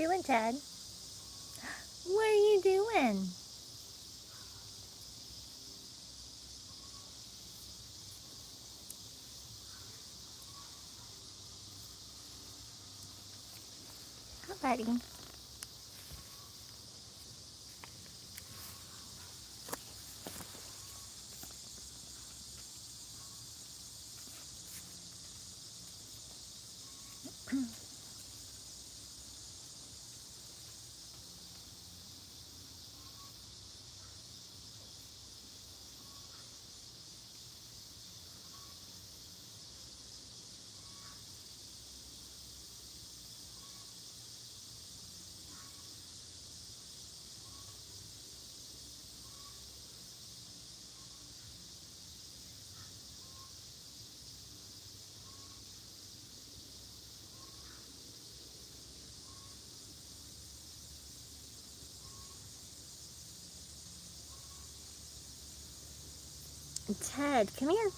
doing, Ted? What are you doing? Oh, buddy. Ted, come here.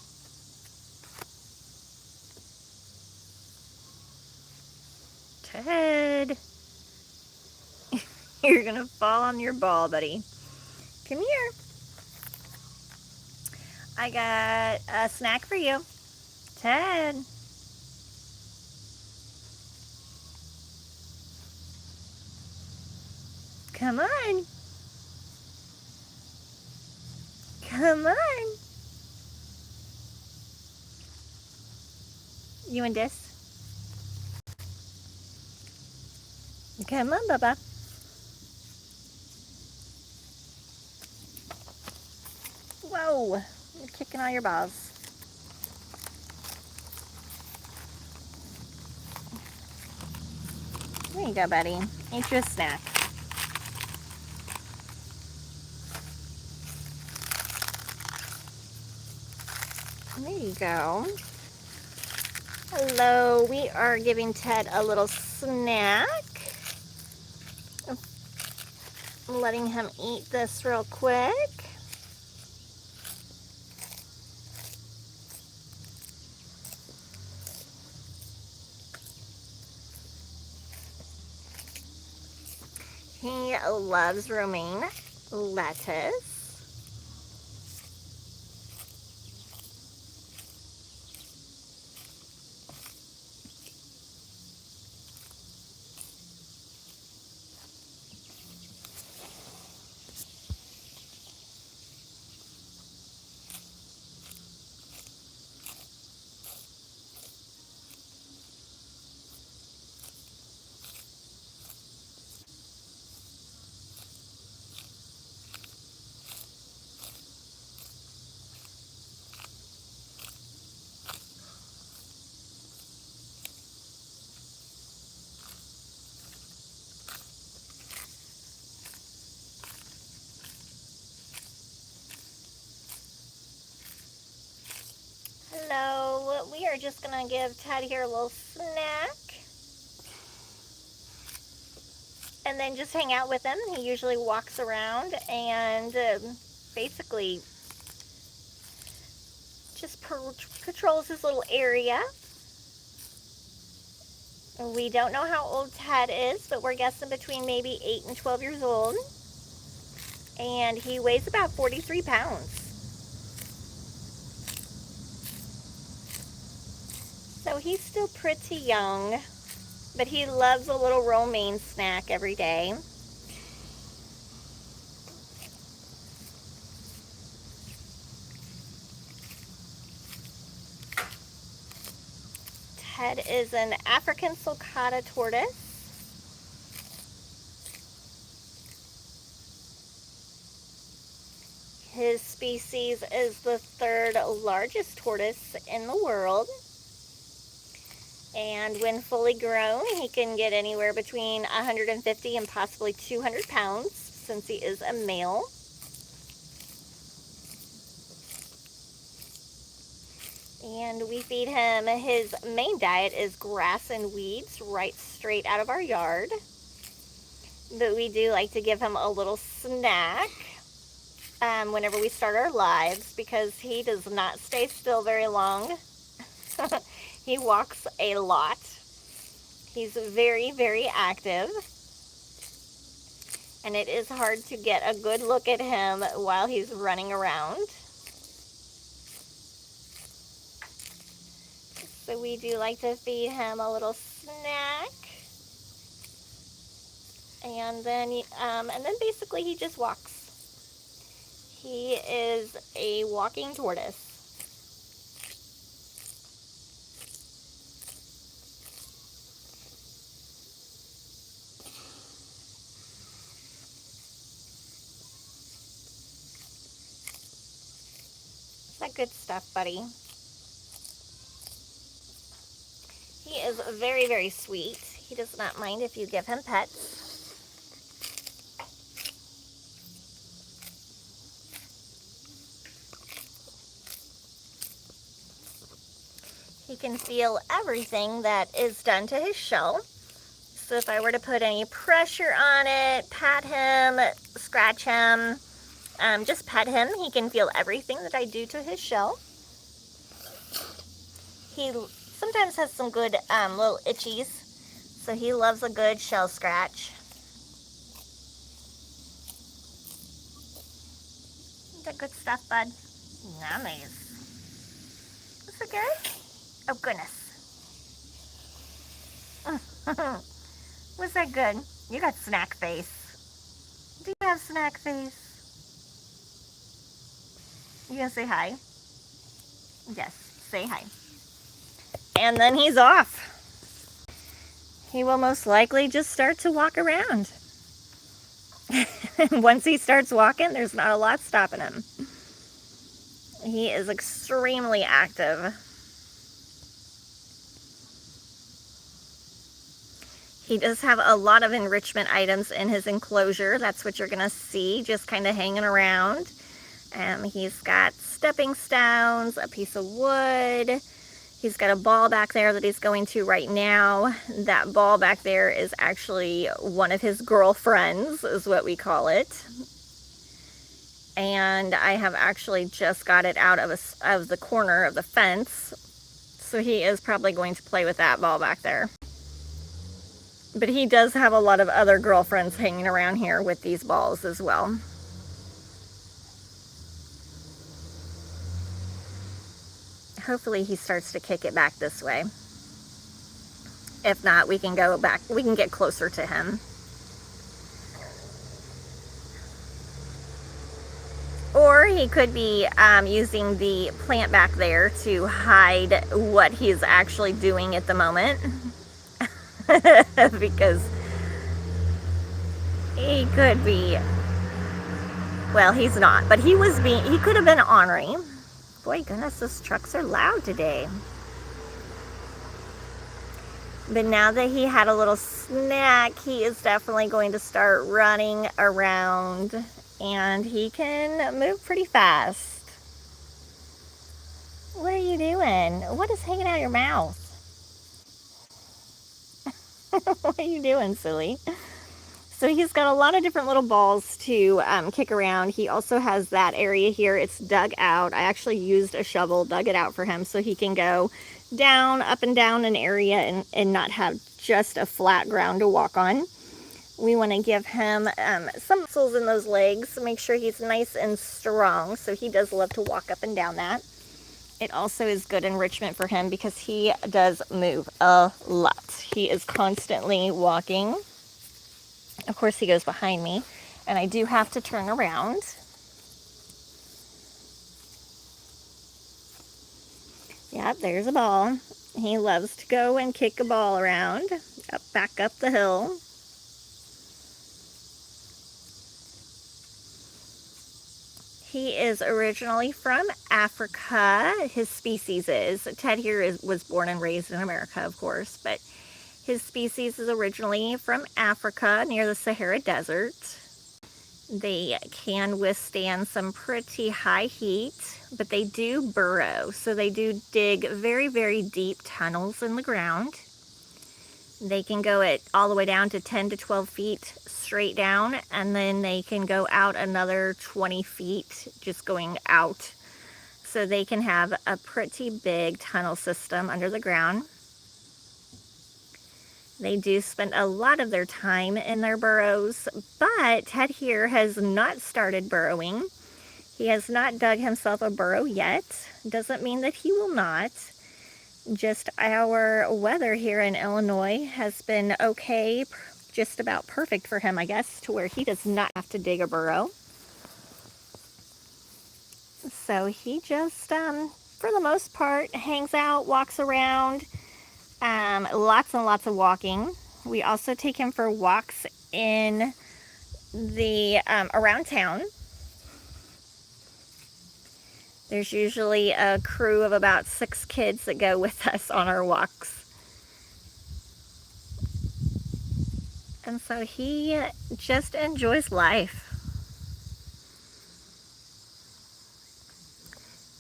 Ted. You're gonna fall on your ball, buddy. Come here. I got a snack for you. Ted. Come on. Come on. You want this? Come on, Bubba. Whoa. You're kicking all your balls. There you go, buddy. Eat you a snack. There you go. Hello, we are giving Ted a little snack. I'm letting him eat this real quick. He loves romaine lettuce. Hello, we are just gonna give Ted here a little snack and then just hang out with him. He usually walks around and basically just patrols his little area. We don't know how old Ted is, but we're guessing between maybe 8 and 12 years old. And he weighs about 43 pounds. So he's still pretty young, but he loves a little romaine snack every day. Ted is an African Sulcata tortoise. His species is the third largest tortoise in the world. And when fully grown, he can get anywhere between 150 and possibly 200 pounds since he is a male. And we feed him, his main diet is grass and weeds right straight out of our yard. But we do like to give him a little snack whenever we start our lives because he does not stay still very long. He walks a lot. He's very, very active. and it is hard to get a good look at him while he's running around. So we do like to feed him a little snack. And then basically he just walks. He is a walking tortoise. Is that good stuff, buddy? He is very, very sweet. He does not mind if you give him pets. He can feel everything that is done to his shell. So if I were to put any pressure on it, pat him, scratch him, just pet him, he can feel everything that I do to his shell. He sometimes has some good little itchies, so he loves a good shell scratch. Is that good stuff, bud? Nice. Is it good? Oh, goodness. Was that good? You got snack face. Do you have snack face? You gonna say hi? Yes, say hi. And then he's off. He will most likely just start to walk around. Once he starts walking, there's not a lot stopping him. He is extremely active. He does have a lot of enrichment items in his enclosure. That's what you're gonna see, just kind of hanging around. He's got stepping stones, a piece of wood. He's got a ball back there that he's going to right now. That ball back there is actually one of his girlfriends, is what we call it. And I have actually just got it out of the corner of the fence. So he is probably going to play with that ball back there. But he does have a lot of other girlfriends hanging around here with these balls as well. Hopefully he starts to kick it back this way. If not, we can go back, we can get closer to him. Or he could be using the plant back there to hide what he's actually doing at the moment. Because he could be, well, he's not, but he could have been ornery. Boy, goodness, those trucks are loud today. But now that he had a little snack, he is definitely going to start running around, and he can move pretty fast. What are you doing? What is hanging out of your mouth? What are you doing, silly? So he's got a lot of different little balls to kick around. He also has that area here. It's dug out. I actually used a shovel, dug it out for him so he can go down, up and down an area and not have just a flat ground to walk on. We want to give him some muscles in those legs, make sure he's nice and strong. So he does love to walk up and down that. It also is good enrichment for him because he does move a lot. He is constantly walking. Of course, he goes behind me, and I do have to turn around. Yep, there's a ball. He loves to go and kick a ball around, back up the hill. He is originally from Africa. His species is. Ted here was born and raised in America, of course, but his species is originally from Africa near the Sahara Desert. They can withstand some pretty high heat, but they do burrow. So they do dig very, very deep tunnels in the ground. They can go all the way down to 10 to 12 feet straight down, and then they can go out another 20 feet just going out. So they can have a pretty big tunnel system under the ground. They do spend a lot of their time in their burrows, but Ted here has not started burrowing. He has not dug himself a burrow yet. Doesn't mean that he will not. Just our weather here in Illinois has been okay, just about perfect for him, I guess, to where he does not have to dig a burrow. So he just, for the most part, hangs out, walks around, lots and lots of walking. We also take him for walks in the around town. There's usually a crew of about 6 kids that go with us on our walks. And so he just enjoys life.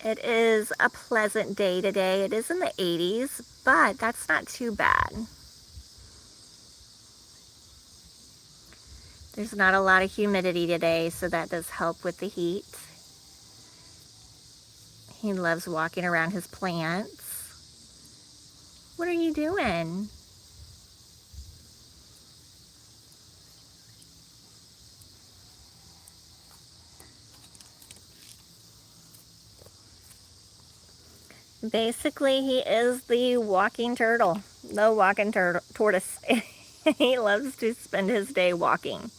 It is a pleasant day today. It is in the 80s, but that's not too bad. There's not a lot of humidity today, so that does help with the heat. He loves walking around his plants. What are you doing? Basically, he is the walking turtle, the walking tortoise. He loves to spend his day walking.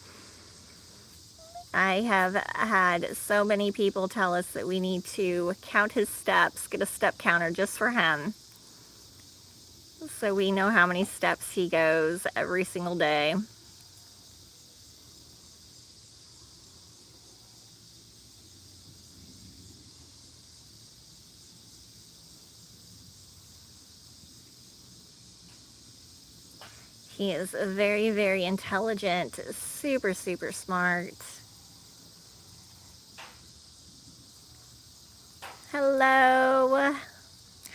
I have had so many people tell us that we need to count his steps, get a step counter just for him, so we know how many steps he goes every single day. He is very, very intelligent, super, super smart. Hello.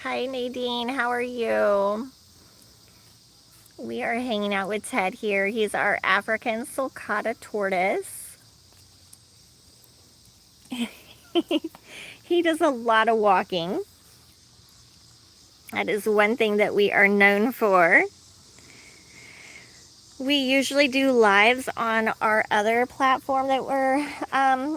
Hi, Nadine. How are you? We are hanging out with Ted here. He's our African Sulcata tortoise. He does a lot of walking. That is one thing that we are known for. We usually do lives on our other platform that we're,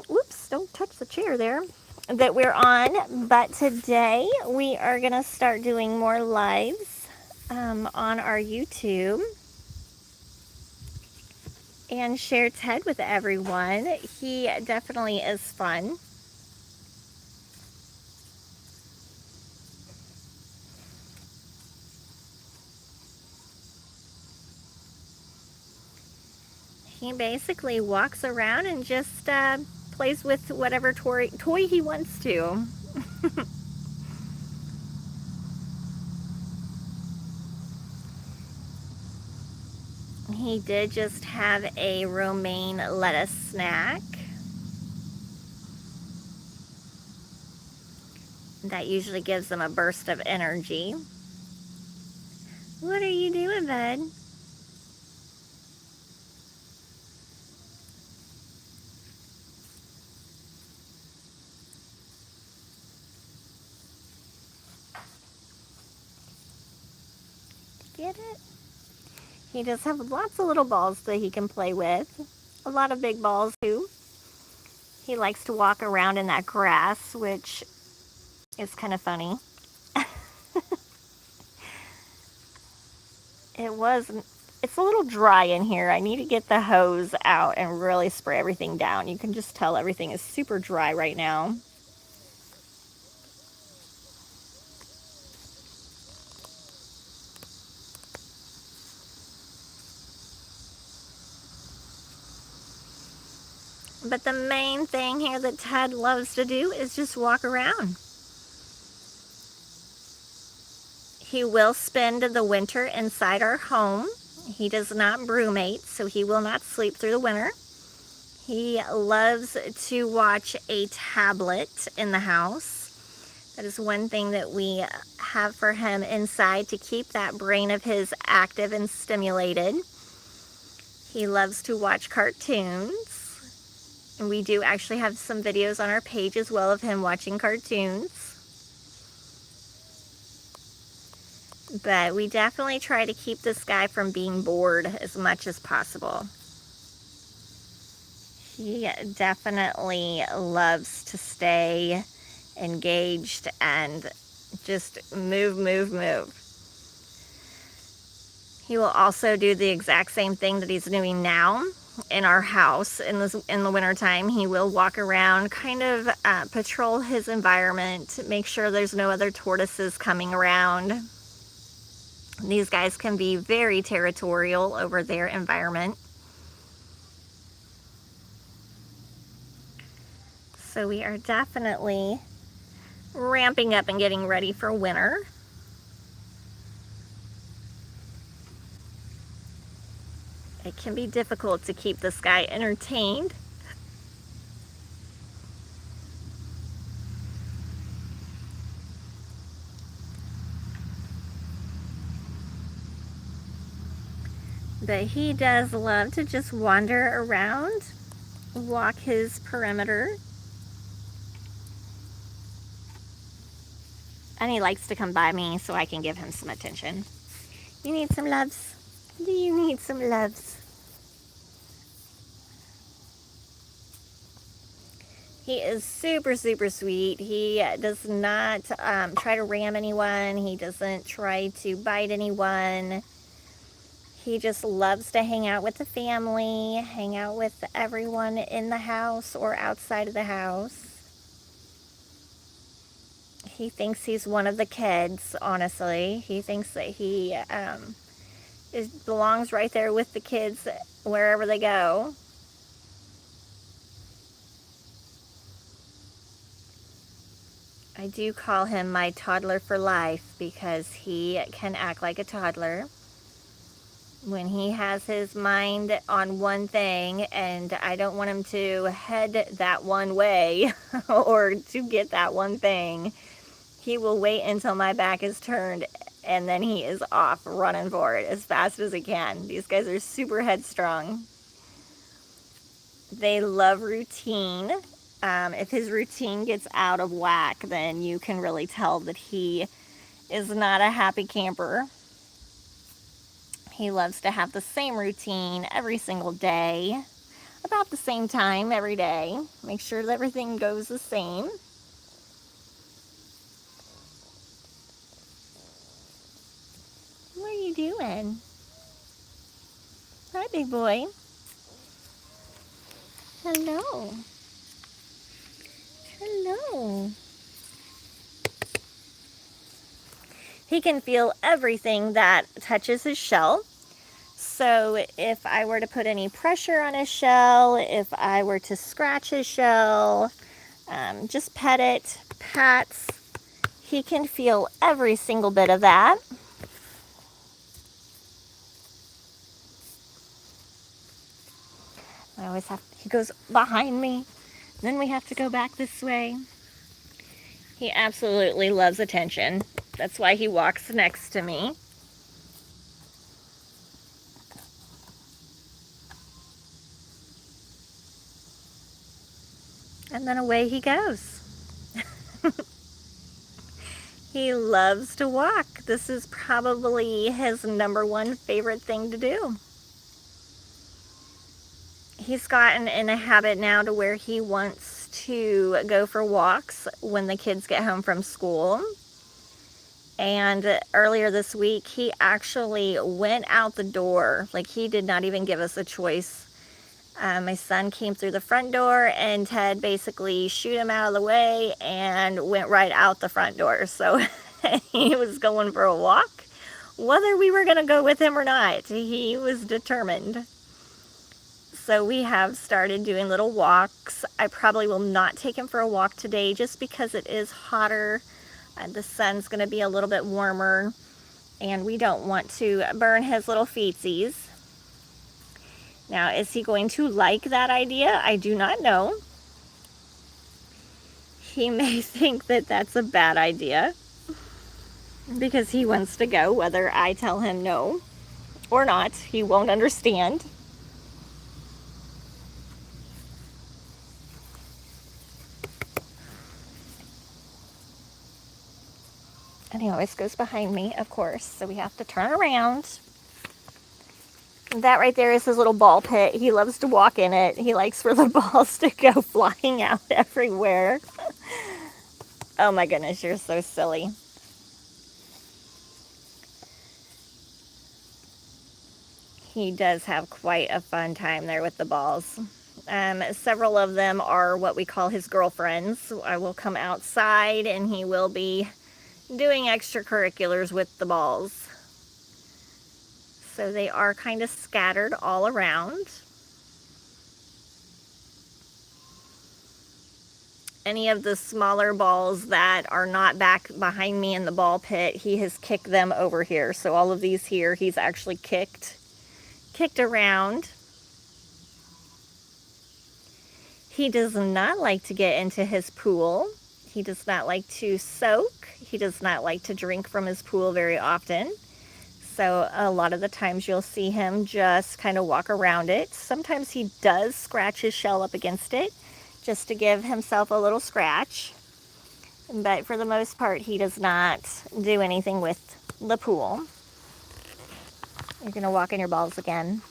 whoops, don't touch the chair there, that we're on. But today we are going to start doing more lives on our YouTube and share Ted with everyone. He definitely is fun. He basically walks around and just plays with whatever toy he wants to. He did just have a romaine lettuce snack. That usually gives them a burst of energy. What are you doing, bud? Get it? He does have lots of little balls that he can play with. A lot of big balls too. He likes to walk around in that grass, which is kind of funny. It's a little dry in here. I need to get the hose out and really spray everything down. You can just tell everything is super dry right now. But the main thing here that Ted loves to do is just walk around. He will spend the winter inside our home. He does not brumate, so he will not sleep through the winter. He loves to watch a tablet in the house. That is one thing that we have for him inside to keep that brain of his active and stimulated. He loves to watch cartoons. And we do actually have some videos on our page as well of him watching cartoons. But we definitely try to keep this guy from being bored as much as possible. He definitely loves to stay engaged and just move, move, move. He will also do the exact same thing that he's doing now in our house in the wintertime. He will walk around, kind of patrol his environment, make sure there's no other tortoises coming around. These guys can be very territorial over their environment. So we are definitely ramping up and getting ready for winter. It can be difficult to keep this guy entertained. But he does love to just wander around, walk his perimeter. And he likes to come by me so I can give him some attention. You need some loves? Do you need some loves? He is super, super sweet. He does not try to ram anyone. He doesn't try to bite anyone. He just loves to hang out with the family, hang out with everyone in the house or outside of the house. He thinks he's one of the kids, honestly. He thinks that he belongs right there with the kids wherever they go. I do call him my toddler for life because he can act like a toddler. When he has his mind on one thing and I don't want him to head that one way or to get that one thing, he will wait until my back is turned and then he is off running for it as fast as he can. These guys are super headstrong. They love routine. If his routine gets out of whack, then you can really tell that he is not a happy camper. He loves to have the same routine every single day, about the same time every day. Make sure that everything goes the same. What are you doing? Hi, big boy. Hello. Hello. He can feel everything that touches his shell. So if I were to put any pressure on his shell, if I were to scratch his shell, just pet it, pats, he can feel every single bit of that. He goes behind me, then we have to go back this way. He absolutely loves attention. That's why he walks next to me. And then away he goes. He loves to walk. This is probably his number one favorite thing to do. He's gotten in a habit now to where he wants to go for walks when the kids get home from school. And earlier this week, he actually went out the door. Like, he did not even give us a choice. My son came through the front door and Ted basically shooed him out of the way and went right out the front door. So he was going for a walk, whether we were going to go with him or not. He was determined. So we have started doing little walks. I probably will not take him for a walk today just because it is hotter. The sun's going to be a little bit warmer and we don't want to burn his little feetsies. Now, is he going to like that idea? I do not know. He may think that that's a bad idea because he wants to go, whether I tell him no or not. He won't understand. And he always goes behind me, of course, so we have to turn around. That right there is his little ball pit. He loves to walk in it. He likes for the balls to go flying out everywhere. Oh my goodness, you're so silly. He does have quite a fun time there with the balls. Several of them are what we call his girlfriends. I will come outside and he will be doing extracurriculars with the balls. So they are kind of scattered all around. Any of the smaller balls that are not back behind me in the ball pit, he has kicked them over here. So all of these here, he's actually kicked around. He does not like to get into his pool. He does not like to soak. He does not like to drink from his pool very often. So a lot of the times you'll see him just kind of walk around it. Sometimes he does scratch his shell up against it just to give himself a little scratch. But for the most part, he does not do anything with the pool. You're going to walk in your balls again.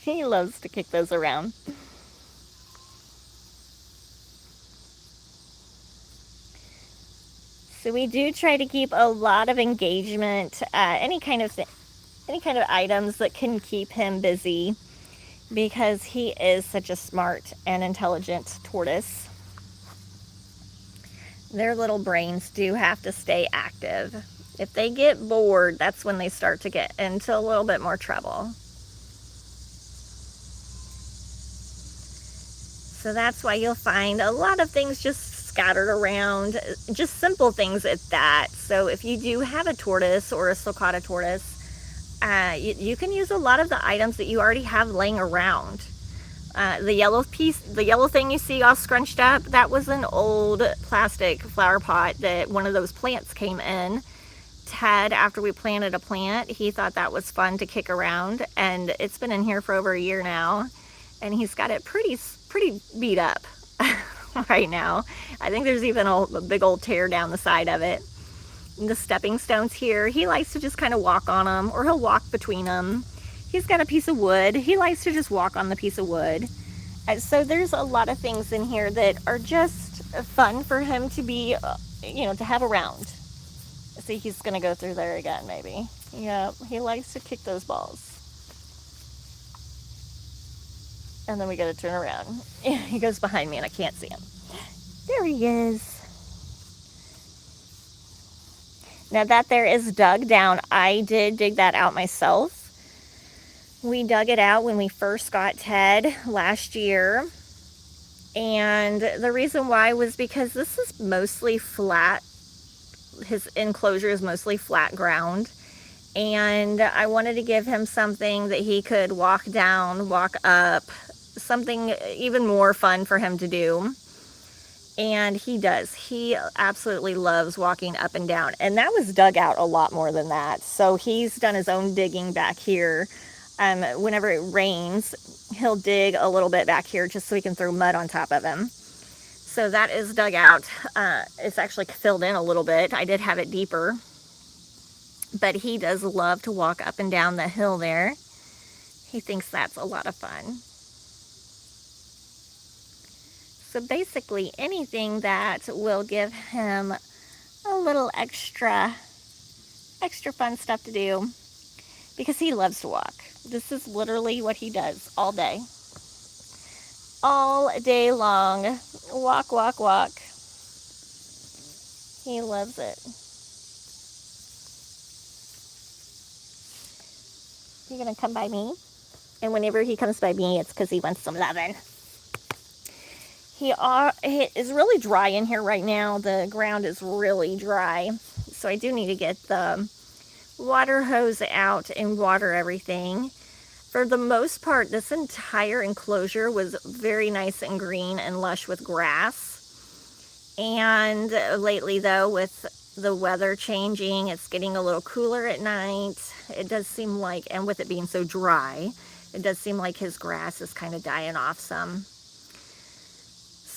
He loves to kick those around. So we do try to keep a lot of engagement, any kind of items that can keep him busy, because he is such a smart and intelligent tortoise. Their little brains do have to stay active. If they get bored, that's when they start to get into a little bit more trouble. So that's why you'll find a lot of things just scattered around, just simple things at that. So if you do have a tortoise or a sulcata tortoise, you can use a lot of the items that you already have laying around. The yellow thing you see all scrunched up, that was an old plastic flower pot that one of those plants came in. Ted, after we planted a plant, he thought that was fun to kick around, and it's been in here for over a year now, and he's got it pretty beat up right now. I think there's even a big old tear down the side of it. And the stepping stones here, he likes to just kind of walk on them, or he'll walk between them. He's got a piece of wood. He likes to just walk on the piece of wood. So there's a lot of things in here that are just fun for him to be, to have around. See, he's going to go through there again, maybe. Yeah, he likes to kick those balls. And then we got to turn around. He goes behind me and I can't see him. There he is. Now that there is dug down, I did dig that out myself. We dug it out when we first got Ted last year. And the reason why was because this is mostly flat. His enclosure is mostly flat ground. And I wanted to give him something that he could walk down, walk up, something even more fun for him to do. And he does. He absolutely loves walking up and down. And that was dug out a lot more than that. So he's done his own digging back here. Whenever it rains, he'll dig a little bit back here just so he can throw mud on top of him. So that is dug out. It's actually filled in a little bit. I did have it deeper. But he does love to walk up and down the hill there. He thinks that's a lot of fun. So basically anything that will give him a little extra fun stuff to do, because he loves to walk. This is literally what he does all day. All day long. Walk, walk, walk. He loves it. You're going to come by me? And whenever he comes by me, it's because he wants some loving. It is really dry in here right now. The ground is really dry. So I do need to get the water hose out and water everything. For the most part, this entire enclosure was very nice and green and lush with grass. And lately, though, with the weather changing, it's getting a little cooler at night. It does seem like, and with it being so dry, it does seem like his grass is kind of dying off some.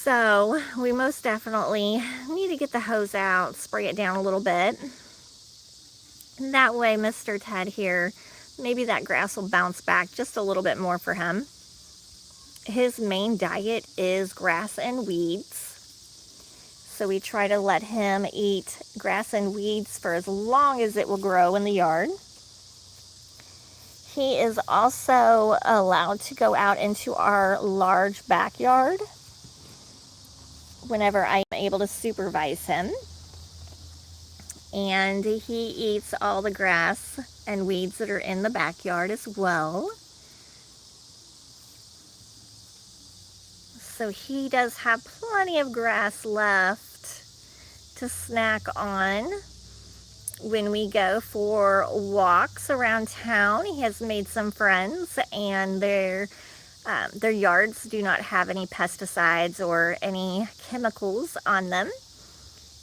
So we most definitely need to get the hose out, spray it down a little bit. That way Mr. Ted here, maybe that grass will bounce back just a little bit more for him. His main diet is grass and weeds. So we try to let him eat grass and weeds for as long as it will grow in the yard. He is also allowed to go out into our large backyard whenever I am able to supervise him. And he eats all the grass and weeds that are in the backyard as well. So he does have plenty of grass left to snack on when we go for walks around town. He has made some friends, and their yards do not have any pesticides or any chemicals on them.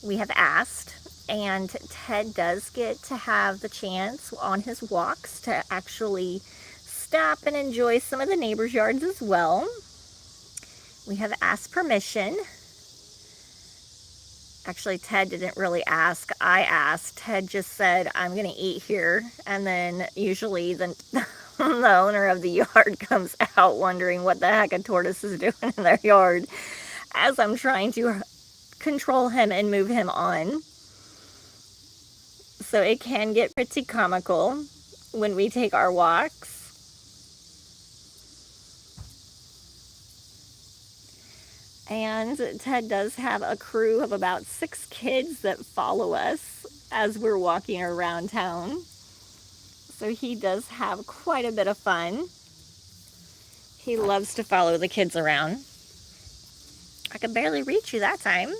We have asked, and Ted does get to have the chance on his walks to actually stop and enjoy some of the neighbors' yards as well. We have asked permission. Actually, Ted didn't really ask. I asked. Ted just said, I'm going to eat here. And then usually the owner of the yard comes out wondering what the heck a tortoise is doing in their yard as I'm trying to control him and move him on. So it can get pretty comical when we take our walks. And Ted does have a crew of about 6 kids that follow us as we're walking around town. So he does have quite a bit of fun. He loves to follow the kids around. I could barely reach you that time.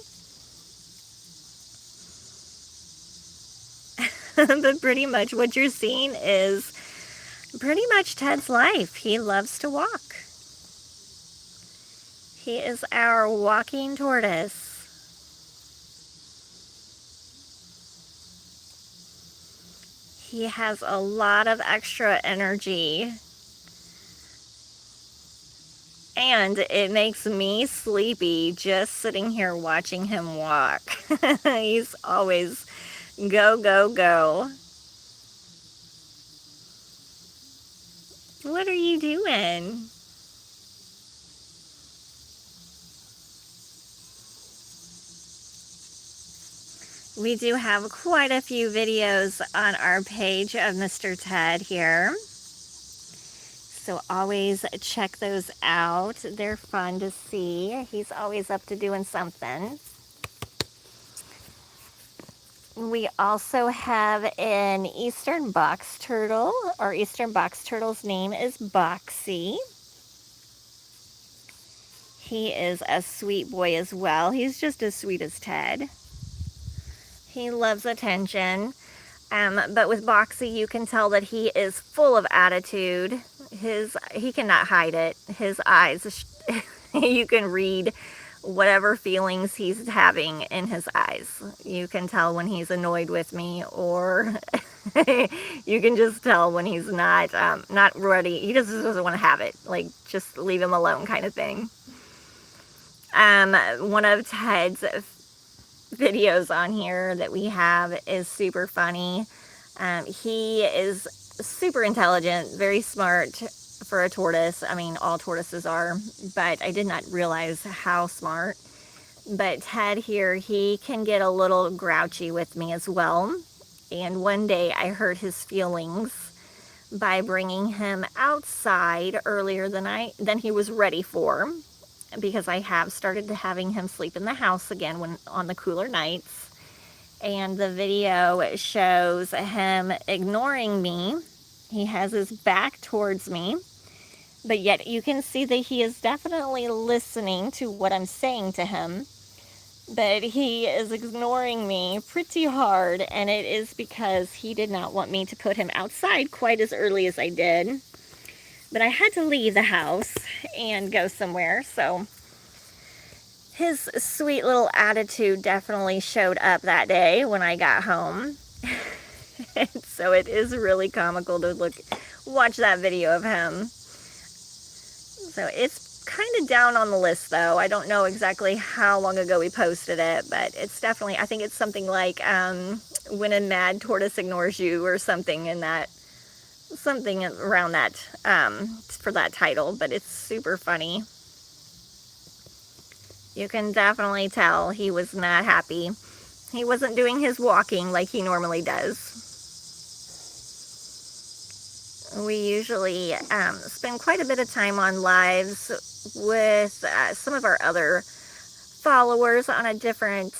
But pretty much what you're seeing is pretty much Ted's life. He loves to walk. He is our walking tortoise. He has a lot of extra energy. And it makes me sleepy just sitting here watching him walk. He's always go, go, go. What are you doing? We do have quite a few videos on our page of Mr. Ted here. So always check those out. They're fun to see. He's always up to doing something. We also have an eastern box turtle. Our eastern box turtle's name is Boxy. He is a sweet boy as well. He's just as sweet as Ted. He loves attention. But with Boxy, you can tell that he is full of attitude. He cannot hide it. His eyes, you can read whatever feelings he's having in his eyes. You can tell when he's annoyed with me, or you can just tell when he's not ready. He just doesn't want to have it. Like, just leave him alone kind of thing. One of Ted's videos on here that we have is super funny. He is super intelligent, very smart for a tortoise. I mean, all tortoises are, but I did not realize how smart. But Ted here, he can get a little grouchy with me as well. And one day I hurt his feelings by bringing him outside earlier than he was ready for, because I have started having him sleep in the house again on the cooler nights. And the video shows him ignoring me. He has his back towards me, but yet you can see that he is definitely listening to what I'm saying to him. But he is ignoring me pretty hard, and it is because he did not want me to put him outside quite as early as I did. But I had to leave the house and go somewhere, so his sweet little attitude definitely showed up that day when I got home. So it is really comical to watch that video of him. So it's kind of down on the list, though. I don't know exactly how long ago we posted it, but it's definitely, I think it's something like When a Mad Tortoise Ignores You, or something in that, something around that, for that title, but it's super funny. You can definitely tell he was not happy. He wasn't doing his walking like he normally does. We usually spend quite a bit of time on lives with some of our other followers on a different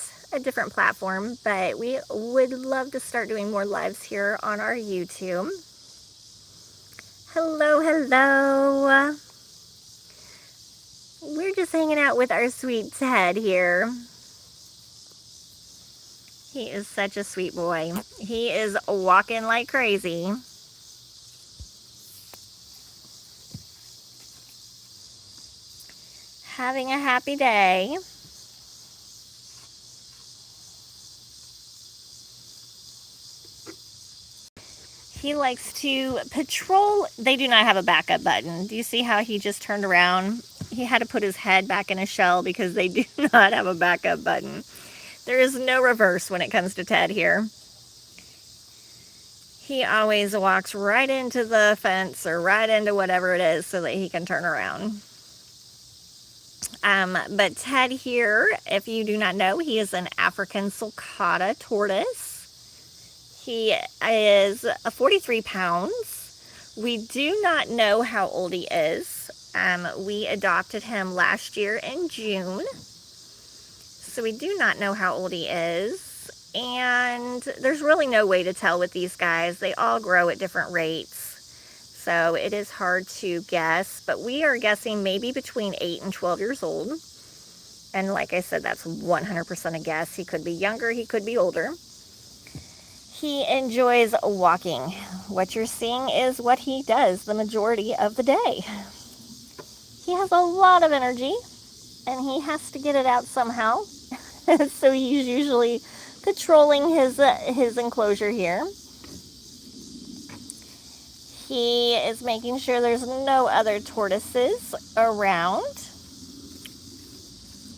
platform, but we would love to start doing more lives here on our YouTube. Hello, hello. We're just hanging out with our sweet Ted here. He is such a sweet boy. He is walking like crazy. Having a happy day. He likes to patrol. They do not have a backup button. Do you see how he just turned around? He had to put his head back in his shell because they do not have a backup button. There is no reverse when it comes to Ted here. He always walks right into the fence or right into whatever it is so that he can turn around. But Ted here, if you do not know, he is an African Sulcata tortoise. He is 43 pounds. We do not know how old he is. We adopted him last year in June. So we do not know how old he is. And there's really no way to tell with these guys. They all grow at different rates. So it is hard to guess. But we are guessing maybe between 8 and 12 years old. And like I said, that's 100% a guess. He could be younger, he could be older. He enjoys walking. What you're seeing is what he does the majority of the day. He has a lot of energy, and he has to get it out somehow. So he's usually patrolling his enclosure here. He is making sure there's no other tortoises around.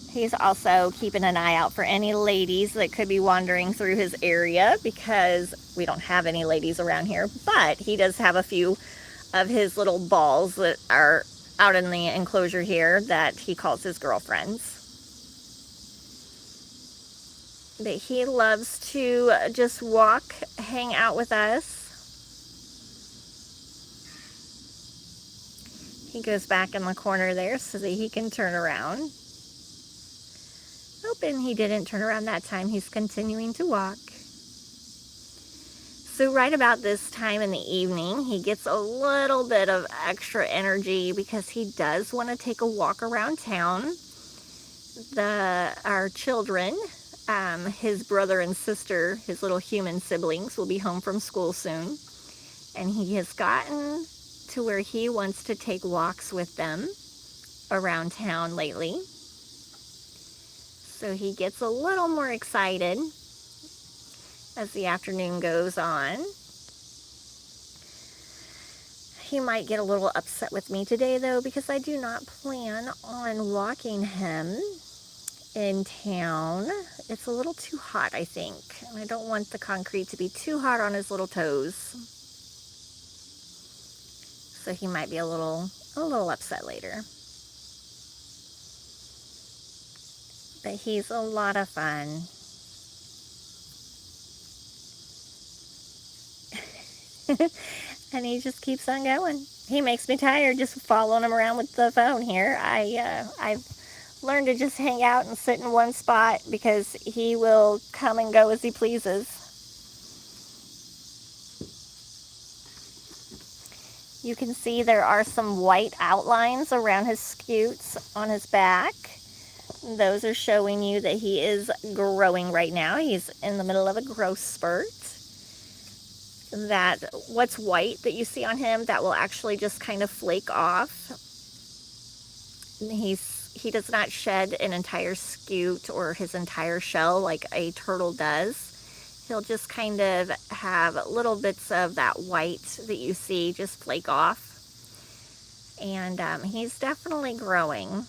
He's also keeping an eye out for any ladies that could be wandering through his area, because we don't have any ladies around here, but he does have a few of his little balls that are out in the enclosure here that he calls his girlfriends. But he loves to just walk, hang out with us. He goes back in the corner there so that he can turn around. And he didn't turn around that time. He's continuing to walk. So right about this time in the evening, he gets a little bit of extra energy because he does want to take a walk around town. Our children, his brother and sister, his little human siblings, will be home from school soon. And he has gotten to where he wants to take walks with them around town lately. So he gets a little more excited as the afternoon goes on. He might get a little upset with me today, though, because I do not plan on walking him in town. It's a little too hot, I think, and I don't want the concrete to be too hot on his little toes. So he might be a little upset later. But he's a lot of fun. And he just keeps on going. He makes me tired just following him around with the phone here. I've learned to just hang out and sit in one spot because he will come and go as he pleases. You can see there are some white outlines around his scutes on his back. Those are showing you that he is growing right now. He's in the middle of a growth spurt. That what's white that you see on him, that will actually just kind of flake off. He does not shed an entire scute or his entire shell like a turtle does. He'll just kind of have little bits of that white that you see just flake off. And he's definitely growing.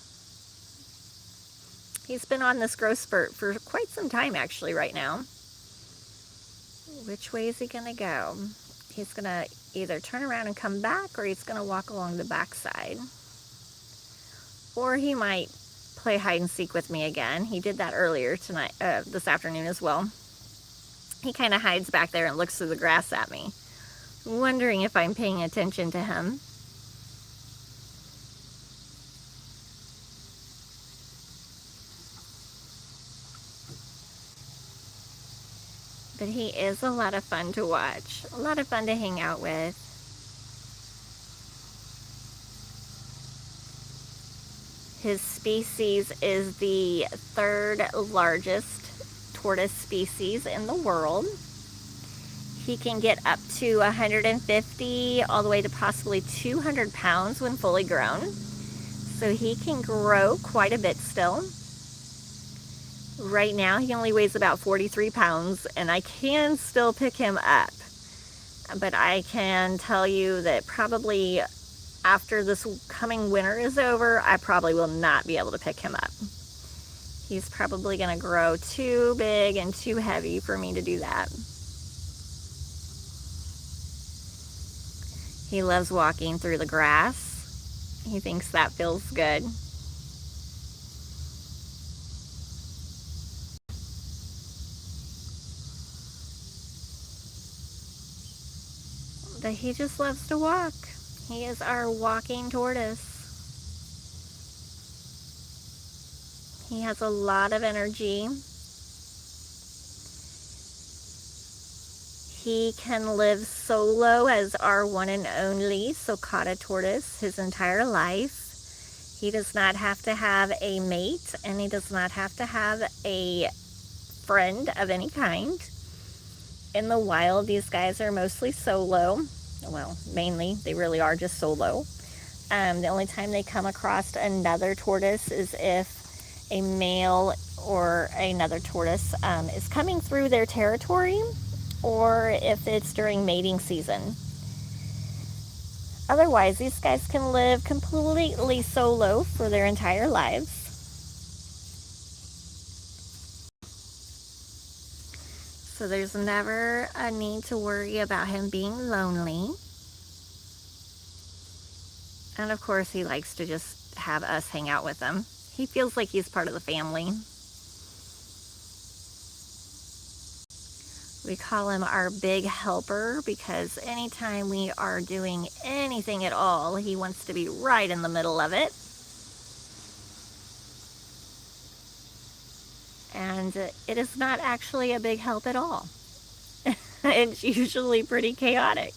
He's been on this growth spurt for quite some time, actually, right now. Which way is he gonna go? He's gonna either turn around and come back, or he's gonna walk along the backside. Or he might play hide and seek with me again. He did that earlier tonight, this afternoon as well. He kind of hides back there and looks through the grass at me, wondering if I'm paying attention to him. But he is a lot of fun to watch, a lot of fun to hang out with. His species is the third largest tortoise species in the world. He can get up to 150 all the way to possibly 200 pounds when fully grown. So he can grow quite a bit still. Right now he only weighs about 43 pounds, and I can still pick him up. But I can tell you that probably after this coming winter is over, I probably will not be able to pick him up. He's probably going to grow too big and too heavy for me to do that. He loves walking through the grass. He thinks that feels good. But he just loves to walk. He is our walking tortoise. He has a lot of energy. He can live solo as our one and only Sulcata tortoise his entire life. He does not have to have a mate, and he does not have to have a friend of any kind. In the wild, these guys are mostly solo. Well, mainly, they really are just solo. The only time they come across another tortoise is if a male or another tortoise is coming through their territory, or if it's during mating season. Otherwise, these guys can live completely solo for their entire lives. So there's never a need to worry about him being lonely. And of course, he likes to just have us hang out with him. He feels like he's part of the family. We call him our big helper because anytime we are doing anything at all, he wants to be right in the middle of it. And it is not actually a big help at all. It's usually pretty chaotic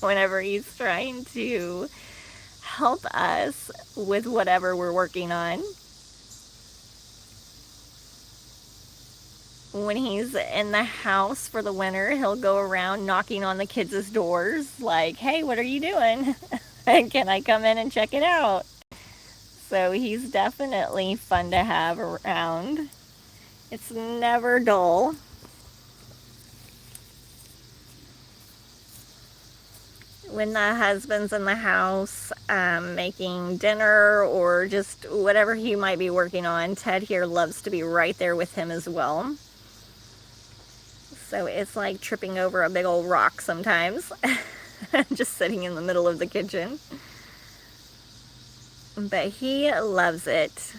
whenever he's trying to help us with whatever we're working on. When he's in the house for the winter, he'll go around knocking on the kids' doors like, hey, what are you doing? Can I come in and check it out? So he's definitely fun to have around. It's never dull. When the husband's in the house making dinner or just whatever he might be working on, Ted here loves to be right there with him as well. So it's like tripping over a big old rock sometimes. Just sitting in the middle of the kitchen. But he loves it.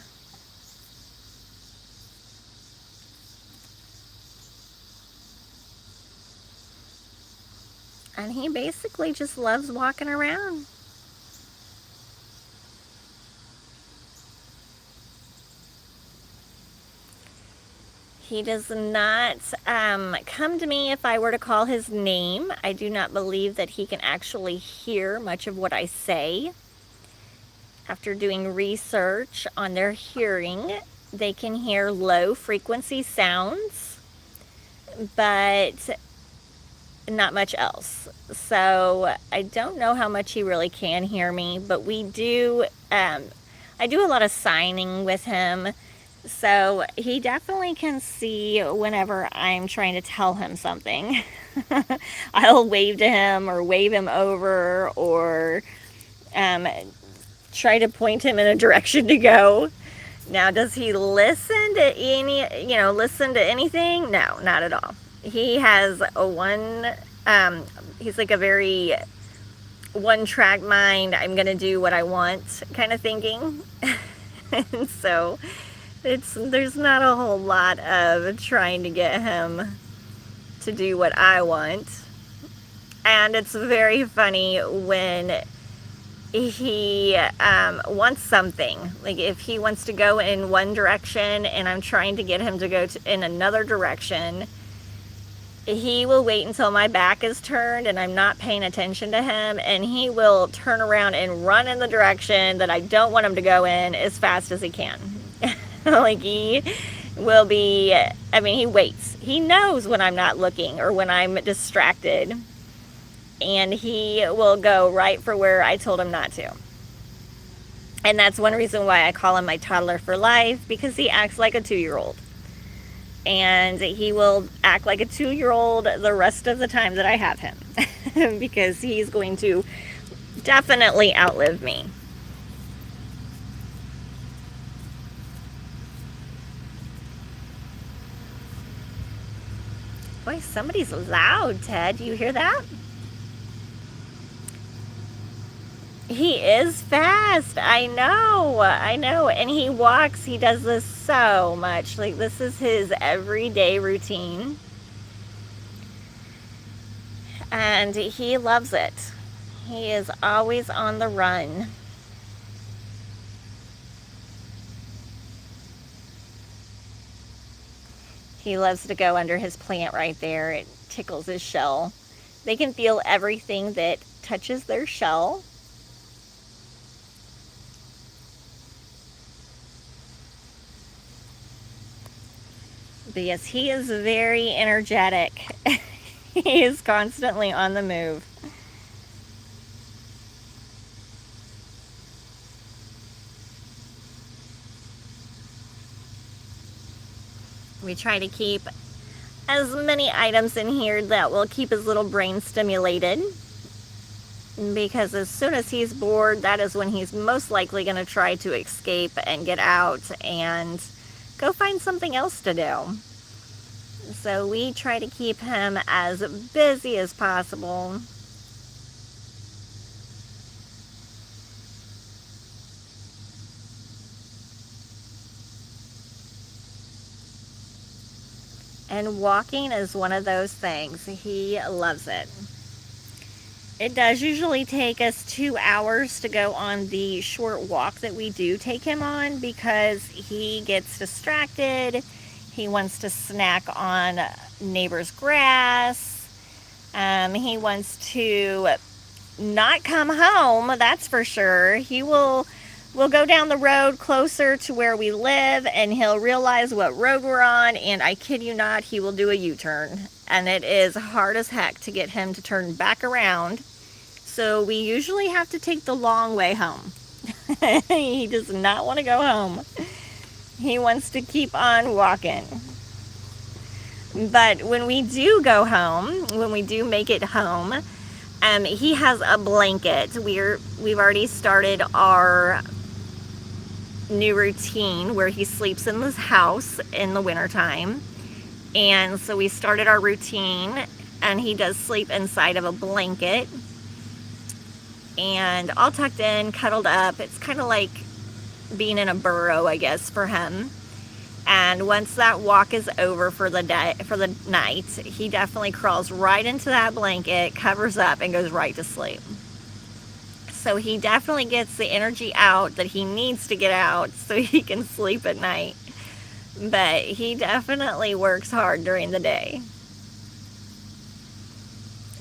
And he basically just loves walking around. He does not come to me if I were to call his name. I do not believe that he can actually hear much of what I say. After doing research on their hearing, they can hear low frequency sounds, but not much else. So I don't know how much he really can hear me, but we do, I do a lot of signing with him. So he definitely can see whenever I'm trying to tell him something. I'll wave to him or wave him over, or try to point him in a direction to go. Now, does he listen to listen to anything? No, not at all. He has he's like a very one track mind. I'm going to do what I want kind of thinking. And so there's not a whole lot of trying to get him to do what I want. And it's very funny when he wants something. Like if he wants to go in one direction and I'm trying to get him to go in another direction, he will wait until my back is turned and I'm not paying attention to him, and he will turn around and run in the direction that I don't want him to go in as fast as he can. Like he will be, he waits. He knows when I'm not looking or when I'm distracted, and he will go right for where I told him not to. And that's one reason why I call him my toddler for life, because he acts like a 2-year-old. And he will act like a 2-year-old the rest of the time that I have him. Because he's going to definitely outlive me. Boy, somebody's loud, Ted. Do you hear that? He is fast. I know. And he walks. He does this so much. Like, this is his everyday routine. And he loves it. He is always on the run. He loves to go under his plant right there. It tickles his shell. They can feel everything that touches their shell. But yes, he is very energetic. He is constantly on the move. We try to keep as many items in here that will keep his little brain stimulated, because as soon as he's bored, that is when he's most likely going to try to escape and get out and go find something else to do. So we try to keep him as busy as possible. And walking is one of those things. He loves it. It does usually take us 2 hours to go on the short walk that we do take him on, because he gets distracted. He wants to snack on neighbor's grass. He wants to not come home, that's for sure. We'll go down the road closer to where we live, and he'll realize what road we're on, and I kid you not, he will do a U-turn. And it is hard as heck to get him to turn back around. So we usually have to take the long way home. He does not want to go home. He wants to keep on walking. But when we do go home, when we do make it home, he has a blanket. We've already started our new routine where he sleeps in this house in the wintertime. And so we started our routine, and he does sleep inside of a blanket and all tucked in, cuddled up. It's kind of like being in a burrow, I guess, for him. And once that walk is over for the night, he definitely crawls right into that blanket, covers up, and goes right to sleep. So he definitely gets the energy out that he needs to get out so he can sleep at night. But he definitely works hard during the day.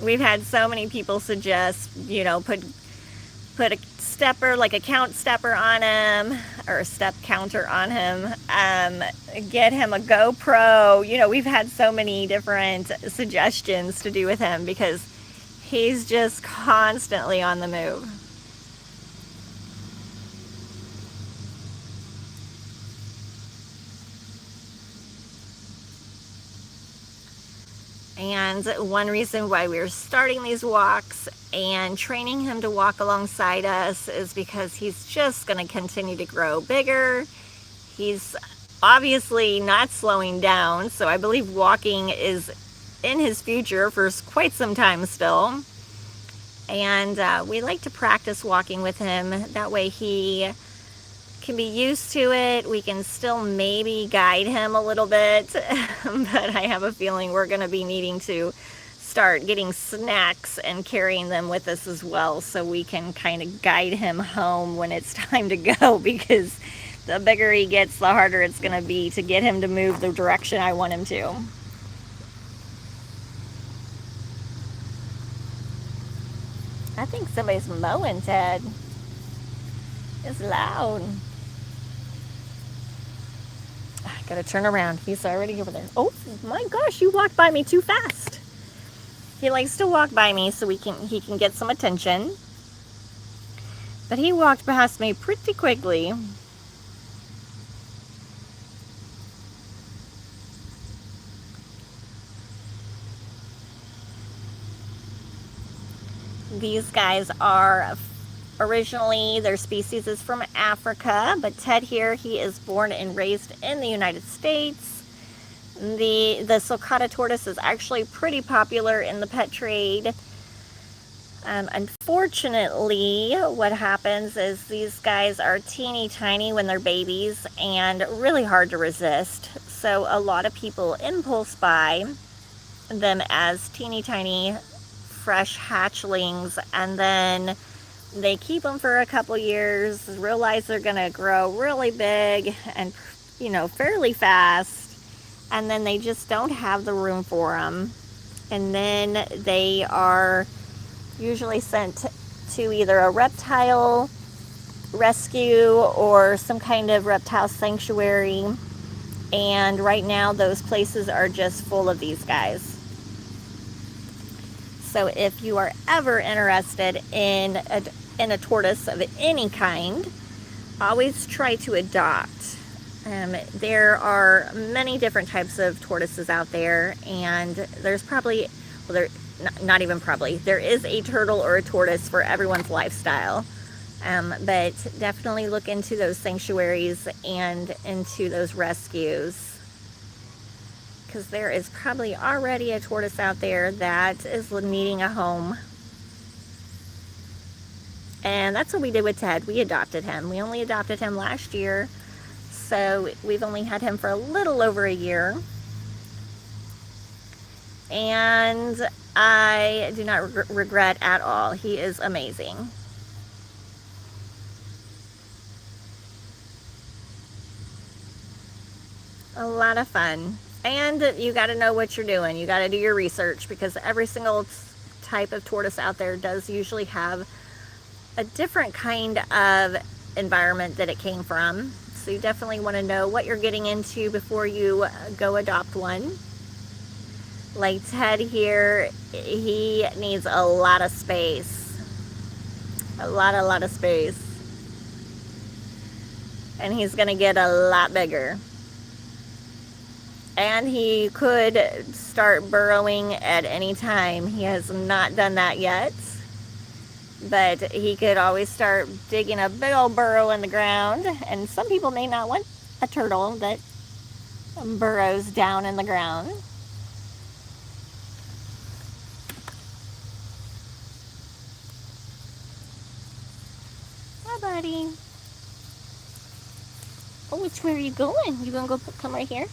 We've had so many people suggest, put a stepper, like a count stepper on him, or a step counter on him, get him a GoPro. We've had so many different suggestions to do with him, because he's just constantly on the move. And one reason why we're starting these walks and training him to walk alongside us is because he's just going to continue to grow bigger. He's obviously not slowing down, so I believe walking is in his future for quite some time still. And we like to practice walking with him. That way he can be used to it. We can still maybe guide him a little bit, but I have a feeling we're going to be needing to start getting snacks and carrying them with us as well, so we can kind of guide him home when it's time to go, because the bigger he gets, the harder it's going to be to get him to move the direction I want him to. I think somebody's mowing, Ted. It's loud. I gotta turn around. He's already over there. Oh my gosh, you walked by me too fast. He likes to walk by me so he can get some attention. But he walked past me pretty quickly. These guys are originally, their species is from Africa, but Ted here, he is born and raised in the United States. The Sulcata tortoise is actually pretty popular in the pet trade. Unfortunately, what happens is these guys are teeny tiny when they're babies and really hard to resist. So a lot of people impulse buy them as teeny tiny fresh hatchlings, and then they keep them for a couple years, realize they're going to grow really big and, you know, fairly fast, and then they just don't have the room for them. And then they are usually sent to either a reptile rescue or some kind of reptile sanctuary. And right now those places are just full of these guys. So if you are ever interested in a tortoise of any kind, always try to adopt. There are many different types of tortoises out there, and there's probably, well, not even probably, there is a turtle or a tortoise for everyone's lifestyle. But definitely look into those sanctuaries and into those rescues, because there is probably already a tortoise out there that is needing a home. And that's what we did with Ted. We adopted him. We only adopted him last year, so we've only had him for a little over a year. And I do not regret at all. He is amazing. A lot of fun. And you got to know what you're doing. You got to do your research, because every single type of tortoise out there does usually have a different kind of environment that it came from. So you definitely want to know what you're getting into before you go adopt one. Like Ted here, he needs a lot of space. A lot of space. And he's going to get a lot bigger. And he could start burrowing at any time. He has not done that yet, but he could always start digging a big old burrow in the ground. And some people may not want a turtle that burrows down in the ground. Hi, buddy. Oh, which way are you going? You gonna go come right here?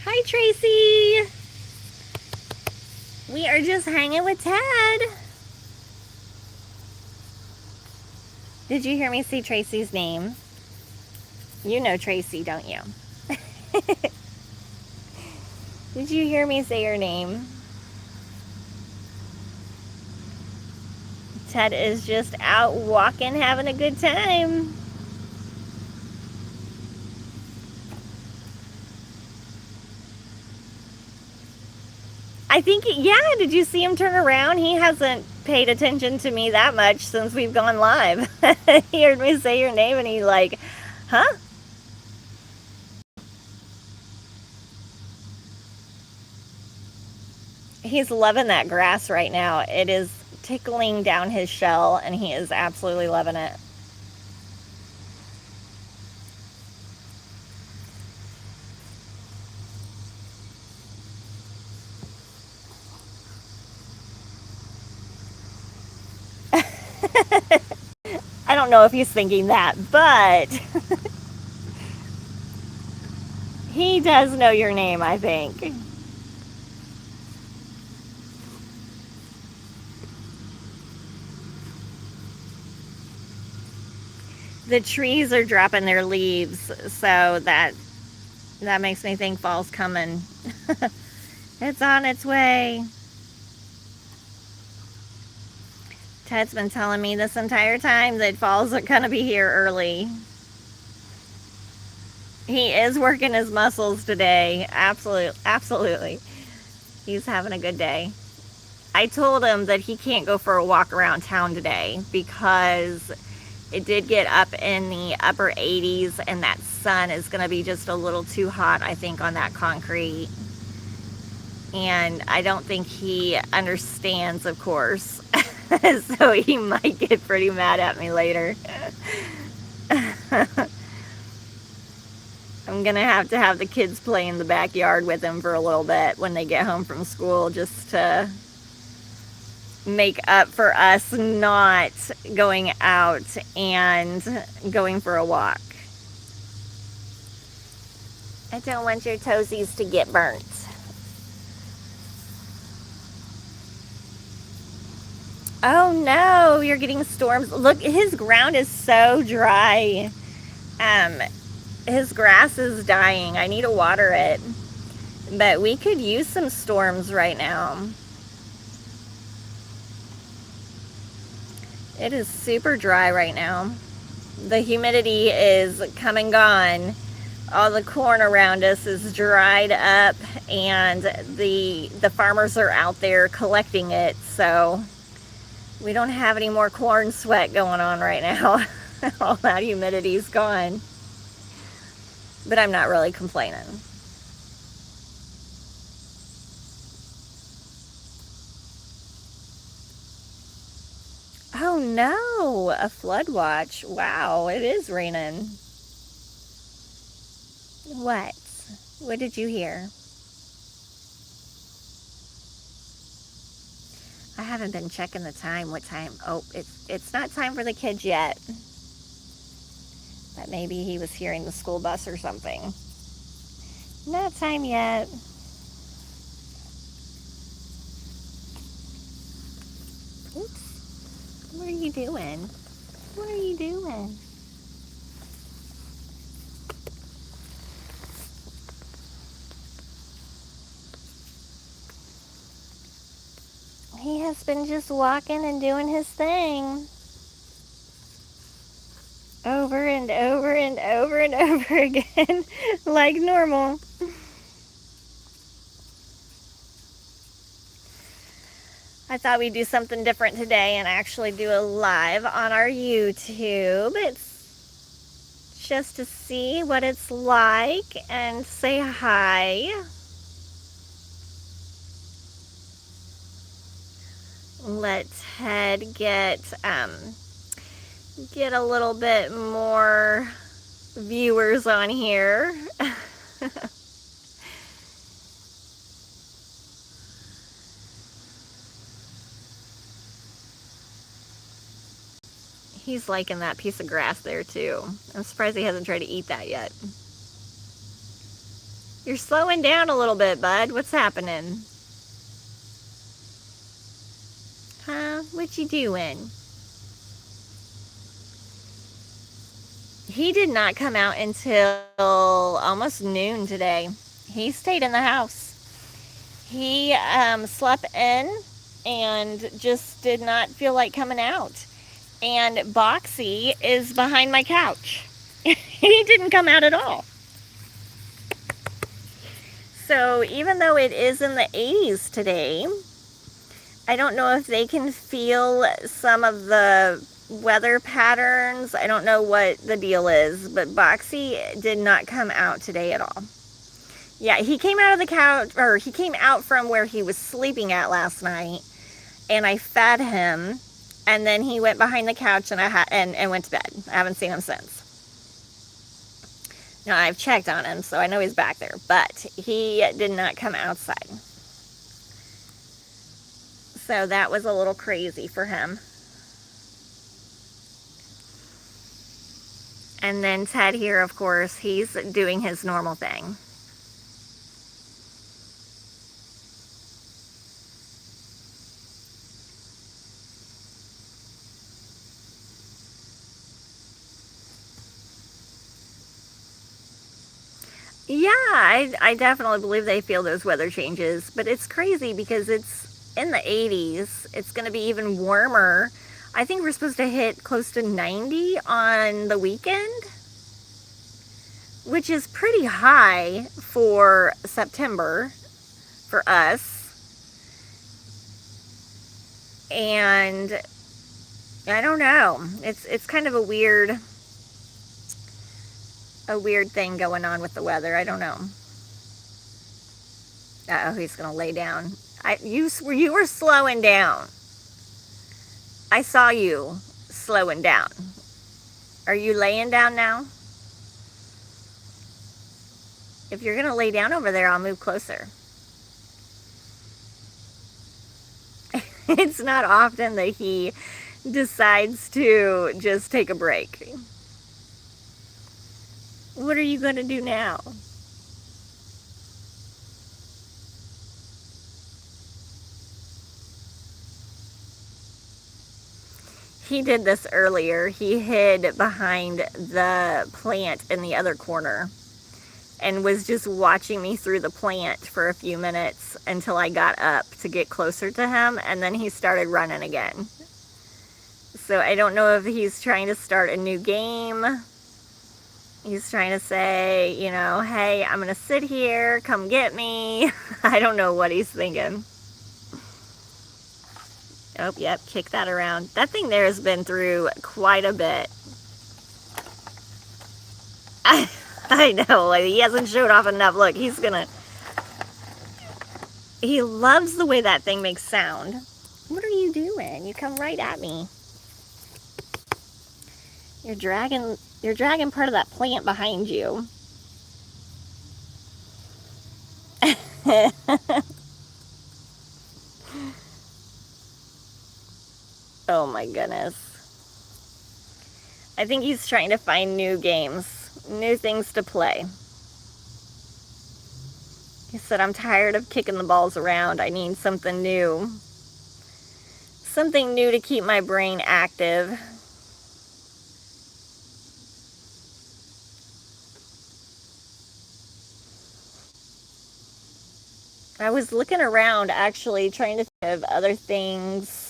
Hi, Tracy. We are just hanging with Ted. Did you hear me say Tracy's name? You know Tracy, don't you? Did you hear me say her name? Ted is just out walking, having a good time. I think, yeah, did you see him turn around? He hasn't paid attention to me that much since we've gone live. He heard me say your name and he's like, huh? He's loving that grass right now. It is tickling down his shell, and he is absolutely loving it. I don't know if he's thinking that, but he does know your name, I think. The trees are dropping their leaves, so that makes me think fall's coming. It's on its way. Ted's been telling me this entire time that fall's gonna be here early. He is working his muscles today. Absolutely. He's having a good day. I told him that he can't go for a walk around town today because it did get up in the upper 80s, and that sun is going to be just a little too hot, I think, on that concrete. And I don't think he understands, of course. So he might get pretty mad at me later. I'm going to have the kids play in the backyard with him for a little bit when they get home from school, just to make up for us not going out and going for a walk. I don't want your toesies to get burnt. Oh no, you're getting storms. Look, his ground is so dry. His grass is dying. I need to water it. But we could use some storms right now. It is super dry right now. The humidity is come and gone. All the corn around us is dried up, and the farmers are out there collecting it, so we don't have any more corn sweat going on right now. All that humidity's gone. But I'm not really complaining. Oh no, a flood watch. Wow, it is raining. What? What did you hear? I haven't been checking the time. What time? Oh, it's not time for the kids yet. But maybe he was hearing the school bus or something. Not time yet. Oops. What are you doing? What are you doing? He has been just walking and doing his thing. Over and over and over and over again, like normal. I thought we'd do something different today and actually do a live on our YouTube. It's just to see what it's like and say hi. Let Ted get a little bit more viewers on here. He's liking that piece of grass there too. I'm surprised he hasn't tried to eat that yet. You're slowing down a little bit, bud. What's happening? Huh? What you doing? He did not come out until almost noon today. He stayed in the house. He slept in and just did not feel like coming out. And Boxy is behind my couch. He didn't come out at all. So even though it is in the 80s today, I don't know if they can feel some of the weather patterns. I don't know what the deal is, but Boxy did not come out today at all. Yeah, he came out of the couch, or he came out from where he was sleeping at last night, and I fed him, and then he went behind the couch and went to bed. I haven't seen him since. Now, I've checked on him, so I know he's back there, but he did not come outside. So that was a little crazy for him. And then Ted here, of course, he's doing his normal thing. Yeah, I definitely believe they feel those weather changes, but it's crazy because it's in the 80s. It's going to be even warmer. I think we're supposed to hit close to 90 on the weekend, which is pretty high for September for us. And I don't know. It's kind of a weird thing going on with the weather. I don't know. Uh-oh, he's gonna lay down. You were slowing down. I saw you slowing down. Are you laying down now? If you're gonna lay down over there, I'll move closer. It's not often that he decides to just take a break. What are you gonna do now? He did this earlier. He hid behind the plant in the other corner and was just watching me through the plant for a few minutes until I got up to get closer to him, and then he started running again. So I don't know if he's trying to start a new game. He's trying to say, you know, hey, I'm gonna sit here, come get me. I don't know what he's thinking. Oh, yep, kick that around. That thing there has been through quite a bit. I know, like, he hasn't showed off enough. Look, he loves the way that thing makes sound. What are you doing? You come right at me. You're dragging part of that plant behind you. Oh my goodness. I think he's trying to find new games, new things to play. He said, I'm tired of kicking the balls around. I need something new. Something new to keep my brain active. I was looking around actually trying to think of other things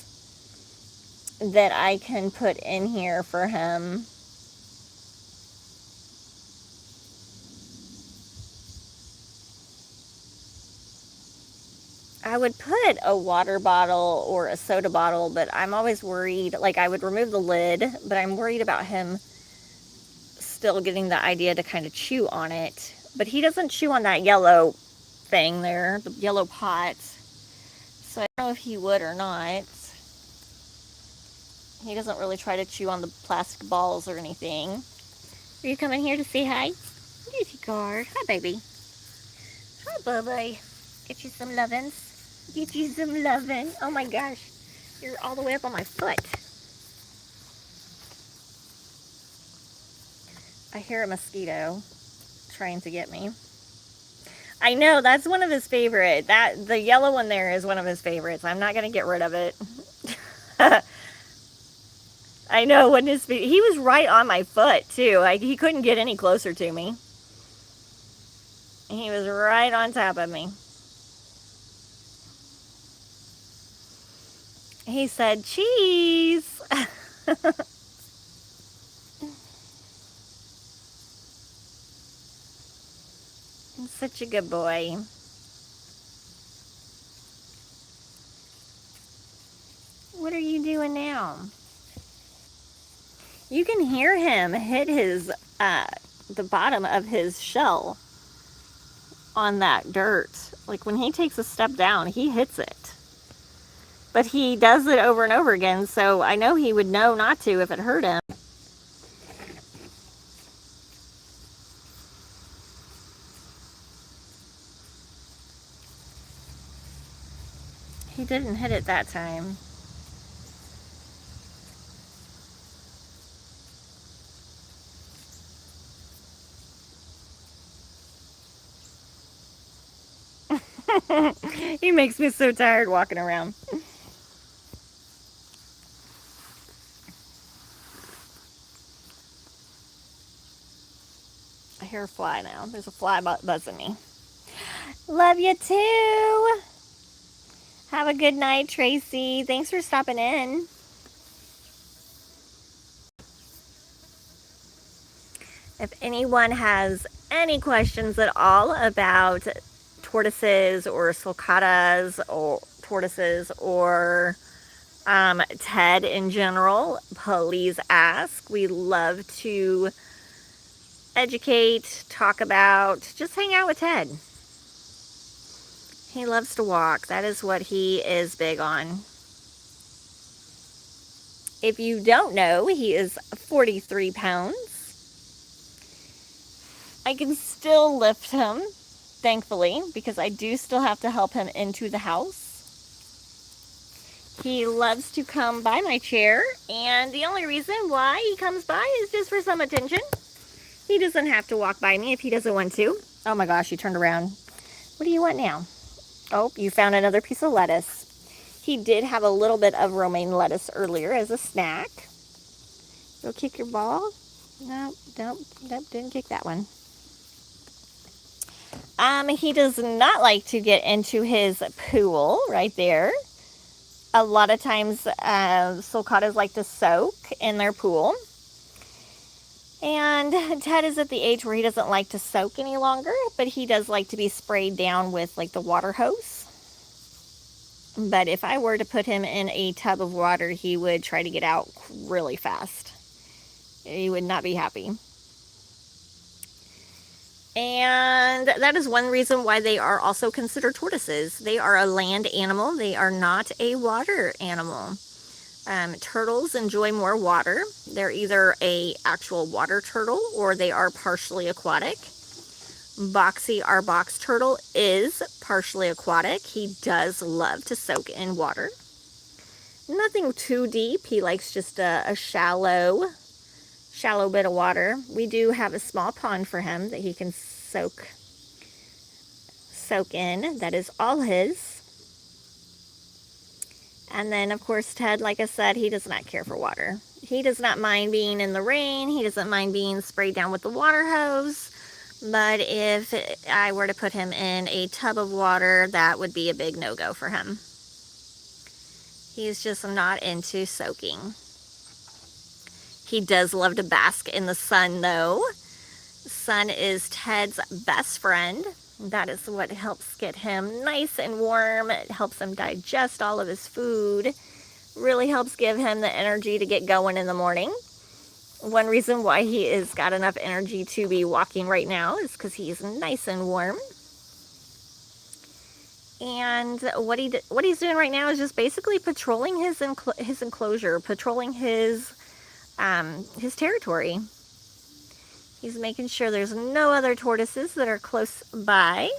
that I can put in here for him. I would put a water bottle or a soda bottle, but I'm always worried. Like, I would remove the lid, but I'm worried about him still getting the idea to kind of chew on it. But he doesn't chew on that yellow thing there, the yellow pot. So I don't know if he would or not. He doesn't really try to chew on the plastic balls or anything. Are you coming here to say hi? There's your guard. Hi, baby. Hi, Bubba. Get you some lovin's. Get you some lovin'. Oh my gosh. You're all the way up on my foot. I hear a mosquito trying to get me. I know, that's one of his favorite. The yellow one there is one of his favorites. I'm not going to get rid of it. I know, when he was right on my foot too. He couldn't get any closer to me. He was right on top of me. He said, cheese. He's such a good boy. What are you doing now? You can hear him hit his, the bottom of his shell. on that dirt. Like when he takes a step down, he hits it. But he does it over and over again, so I know he would know not to if it hurt him. He didn't hit it that time. He makes me so tired walking around. I hear a fly now. There's a fly buzzing me. Love you too. Have a good night, Tracy. Thanks for stopping in. If anyone has any questions at all about tortoises or sulcatas or tortoises or Ted in general, please ask. We love to educate, talk about, just hang out with Ted. He loves to walk. That is what he is big on. If you don't know, he is 43 pounds. I can still lift him, thankfully, because I do still have to help him into the house. He loves to come by my chair, and the only reason why he comes by is just for some attention. He doesn't have to walk by me if he doesn't want to. Oh my gosh, he turned around. What do you want now? Oh, you found another piece of lettuce. He did have a little bit of romaine lettuce earlier as a snack. Go kick your ball. No, didn't kick that one. He does not like to get into his pool right there. A lot of times, sulcatas like to soak in their pool. And Ted is at the age where he doesn't like to soak any longer, but he does like to be sprayed down with like the water hose. But if I were to put him in a tub of water, he would try to get out really fast. He would not be happy. And that is one reason why they are also considered tortoises. They are a land animal. They are not a water animal. Turtles enjoy more water. They're either a actual water turtle or they are partially aquatic. Boxy, our box turtle, is partially aquatic. He does love to soak in water. Nothing too deep. He likes just a shallow bit of water. We do have a small pond for him that he can soak in. That is all his. And then, of course, Ted, like I said, he does not care for water. He does not mind being in the rain. He doesn't mind being sprayed down with the water hose. But if I were to put him in a tub of water, that would be a big no-go for him. He's just not into soaking. He does love to bask in the sun, though. Sun is Ted's best friend. That is what helps get him nice and warm. It helps him digest all of his food. Really helps give him the energy to get going in the morning. One reason why he has got enough energy to be walking right now is because he's nice and warm. And what he's doing right now is just basically patrolling his enclosure, patrolling his territory. He's making sure there's no other tortoises that are close by.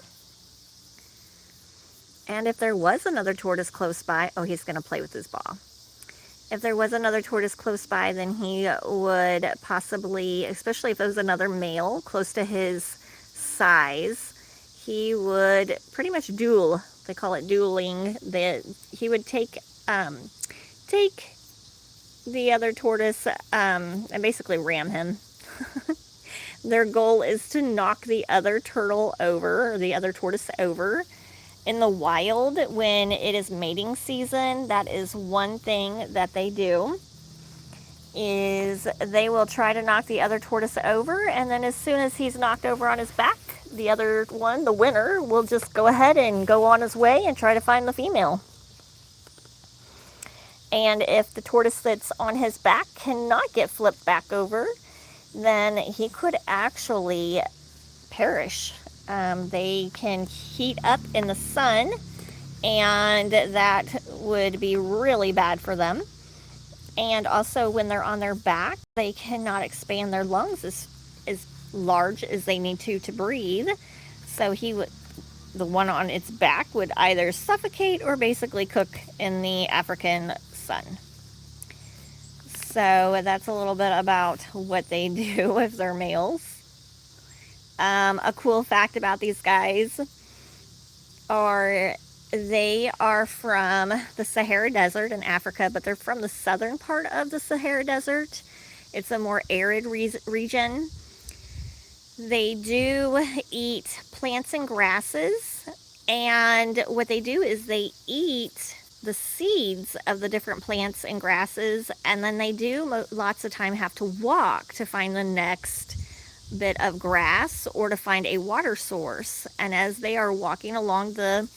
And if there was another tortoise close by, oh, he's going to play with his ball. If there was another tortoise close by, then he would possibly, especially if there was another male close to his size, he would pretty much duel. They call it dueling. He would take the other tortoise and basically ram him. Their goal is to knock the other turtle over, or the other tortoise over. In the wild, when it is mating season, that is one thing that they do, is they will try to knock the other tortoise over, and then as soon as he's knocked over on his back, the other one, the winner, will just go ahead and go on his way and try to find the female. And if the tortoise that's on his back cannot get flipped back over, then he could actually perish. They can heat up in the sun, and that would be really bad for them. And also, when they're on their back, they cannot expand their lungs as large as they need to breathe. So the one on its back would either suffocate or basically cook in the African sun. So that's a little bit about what they do if they're males. A cool fact about these guys are they are from the Sahara Desert in Africa, but they're from the southern part of the Sahara Desert. It's a more arid region. They do eat plants and grasses, and what they do is they eat the seeds of the different plants and grasses, and then they do lots of time have to walk to find the next bit of grass or to find a water source. And as they are walking along the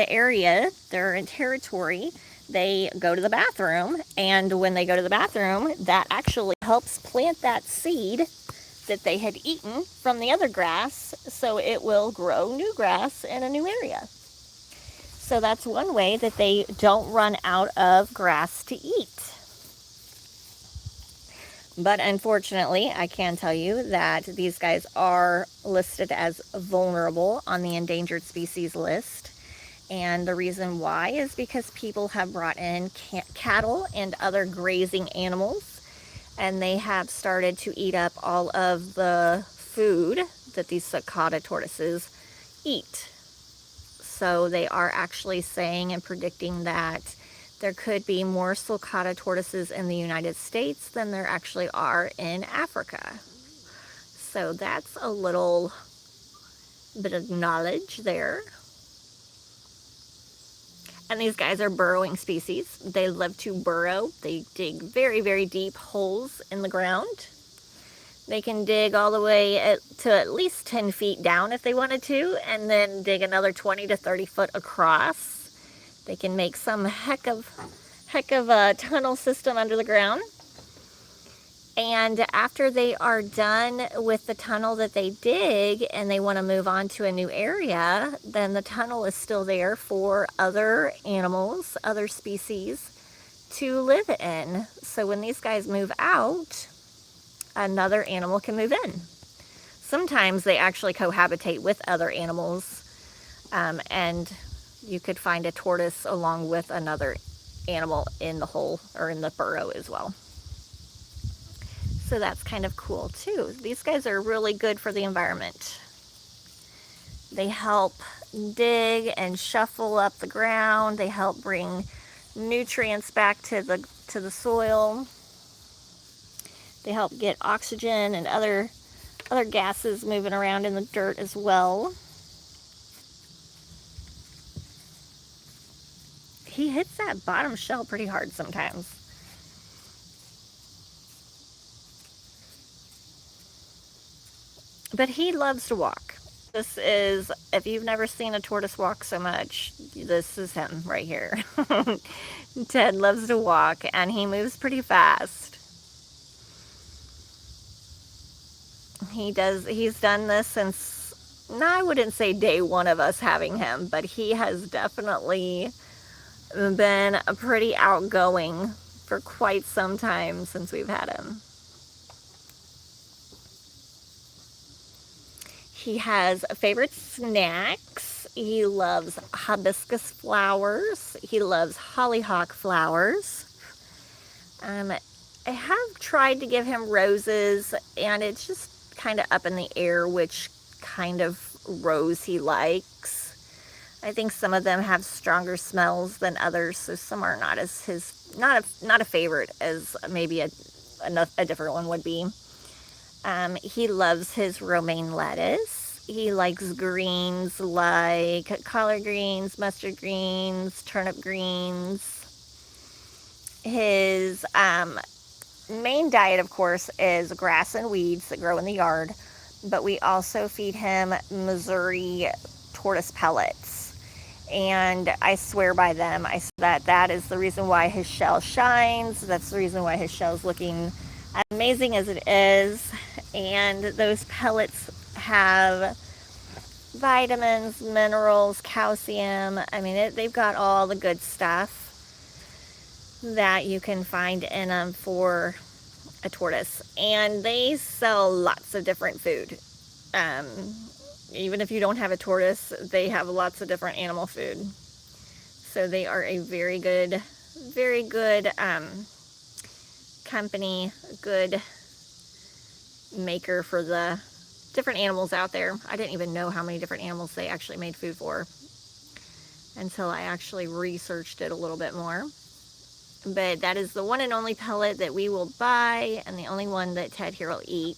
area, they're in territory, they go to the bathroom, and when they go to the bathroom, that actually helps plant that seed that they had eaten from the other grass, so it will grow new grass in a new area. So that's one way that they don't run out of grass to eat. But unfortunately, I can tell you that these guys are listed as vulnerable on the endangered species list. And the reason why is because people have brought in cattle and other grazing animals, and they have started to eat up all of the food that these sulcata tortoises eat. So they are actually saying and predicting that there could be more sulcata tortoises in the United States than there actually are in Africa. So that's a little bit of knowledge there. And these guys are burrowing species. They love to burrow. They dig very, very deep holes in the ground. They can dig all the way to at least 10 feet down if they wanted to, and then dig another 20 to 30 foot across. They can make some heck of a tunnel system under the ground. And after they are done with the tunnel that they dig and they want to move on to a new area, then the tunnel is still there for other animals, other species to live in. So when these guys move out, another animal can move in. Sometimes they actually cohabitate with other animals, and you could find a tortoise along with another animal in the hole or in the burrow as well. So that's kind of cool too. These guys are really good for the environment. They help dig and shuffle up the ground. They help bring nutrients back to the soil. They help get oxygen and other gases moving around in the dirt as well. He hits that bottom shell pretty hard sometimes. But he loves to walk. This is, if you've never seen a tortoise walk so much, this is him right here. Ted loves to walk, and he moves pretty fast. He's done this since, no, I wouldn't say day one of us having him, but he has definitely been pretty outgoing for quite some time since we've had him. He has favorite snacks. He loves hibiscus flowers. He loves hollyhock flowers. I have tried to give him roses, and it's just kind of up in the air which kind of rose he likes. I think some of them have stronger smells than others, so some are not as not a favorite as maybe a different one would be. He loves his romaine lettuce. He likes greens like collard greens, mustard greens, turnip greens. His main diet, of course, is grass and weeds that grow in the yard, but we also feed him Missouri tortoise pellets, and I swear by them. That is the reason why his shell shines. That's the reason why his shell's looking amazing as it is. And those pellets have vitamins, minerals, calcium. I mean, they've got all the good stuff that you can find in them for a tortoise. And they sell lots of different food. Even if you don't have a tortoise, they have lots of different animal food. So they are a very good company, good maker for the different animals out there. I didn't even know how many different animals they actually made food for until I actually researched it a little bit more. But that is the one and only pellet that we will buy, and the only one that Ted here will eat.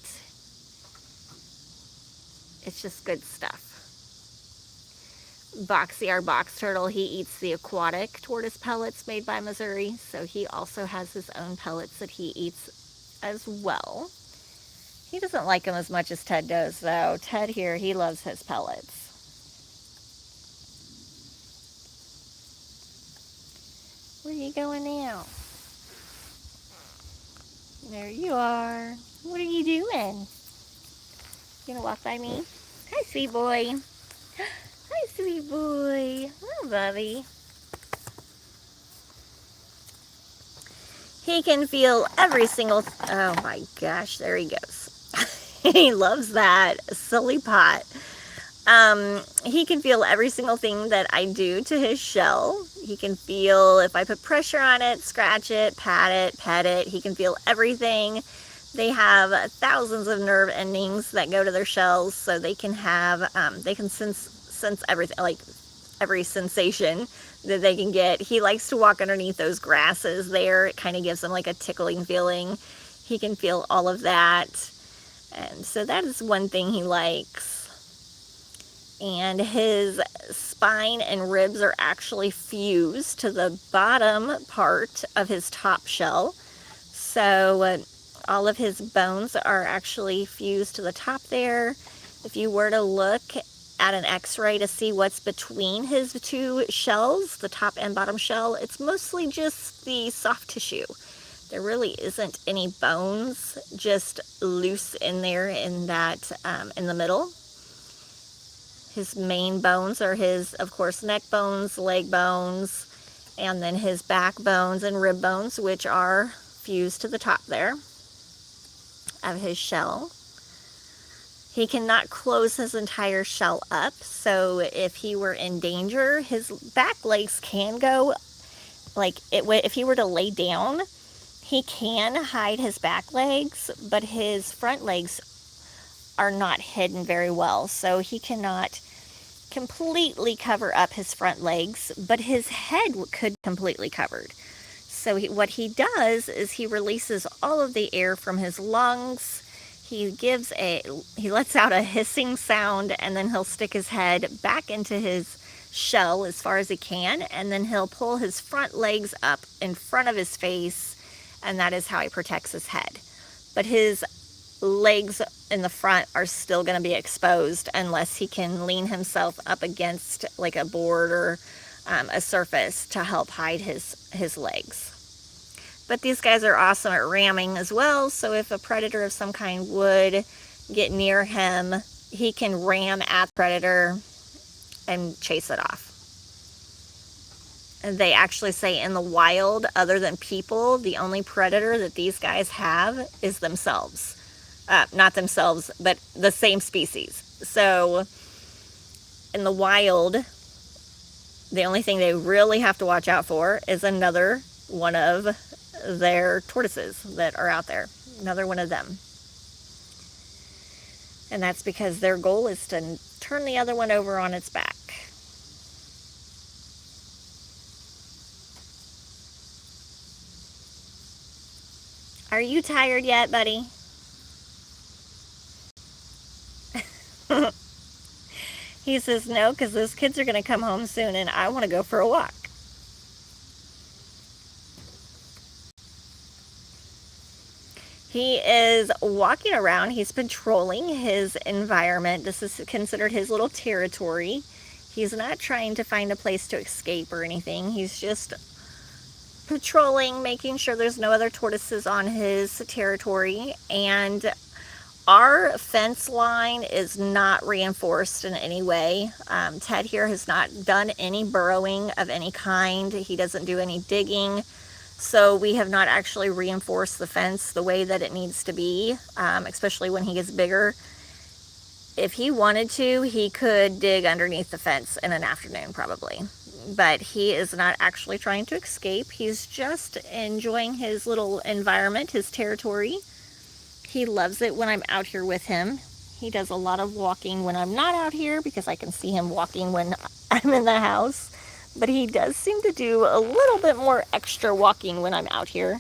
It's just good stuff. Boxy, our box turtle, he eats the aquatic tortoise pellets made by Missouri, so he also has his own pellets that he eats as well. He doesn't like them as much as Ted does, though. Ted here, he loves his pellets. Where are you going now? There you are. What are you doing? You gonna walk by me? Hi, sweet boy. Hi, sweet boy. Oh, Bubby. He can feel every single... Oh, my gosh. There he goes. He loves that silly pot. He can feel every single thing that I do to his shell. He can feel if I put pressure on it, scratch it, pat it, pet it. He can feel everything. They have thousands of nerve endings that go to their shells, so they can have, they can sense everything, like every sensation that they can get. He likes to walk underneath those grasses there. It kind of gives him like a tickling feeling. He can feel all of that. And so that is one thing he likes. And his spine and ribs are actually fused to the bottom part of his top shell. So all of his bones are actually fused to the top there. If you were to look at an x-ray to see what's between his two shells, the top and bottom shell, it's mostly just the soft tissue. There really isn't any bones just loose in there in that, in the middle. His main bones are his, of course, neck bones, leg bones, and then his back bones and rib bones, which are fused to the top there of his shell. He cannot close his entire shell up, so if he were in danger, his back legs can go, like, if he were to lay down, he can hide his back legs, but his front legs are not hidden very well, so he cannot completely cover up his front legs, but his head could be completely covered. So what he does is he releases all of the air from his lungs. He lets out a hissing sound, and then he'll stick his head back into his shell as far as he can, and then he'll pull his front legs up in front of his face, and that is how he protects his head. But his legs in the front are still going to be exposed unless he can lean himself up against like a board or a surface to help hide his legs. But these guys are awesome at ramming as well, so if a predator of some kind would get near him, he can ram at the predator and chase it off. And they actually say in the wild, other than people, the only predator that these guys have is themselves. Not themselves, but the same species. So in the wild, the only thing they really have to watch out for is another one of their tortoises that are out there. Another one of them. And that's because their goal is to turn the other one over on its back. Are you tired yet, buddy? He says no, because those kids are going to come home soon and I want to go for a walk. He is walking around. He's patrolling his environment. This is considered his little territory. He's not trying to find a place to escape or anything. He's just patrolling, making sure there's no other tortoises on his territory. And Our fence line is not reinforced in any way. Ted here has not done any burrowing of any kind. He doesn't do any digging. So we have not actually reinforced the fence the way that it needs to be, especially when he gets bigger. If he wanted to, he could dig underneath the fence in an afternoon probably. But he is not actually trying to escape. He's just enjoying his little environment, his territory. He loves it when I'm out here with him. He does a lot of walking when I'm not out here because I can see him walking when I'm in the house. But he does seem to do a little bit more extra walking when I'm out here.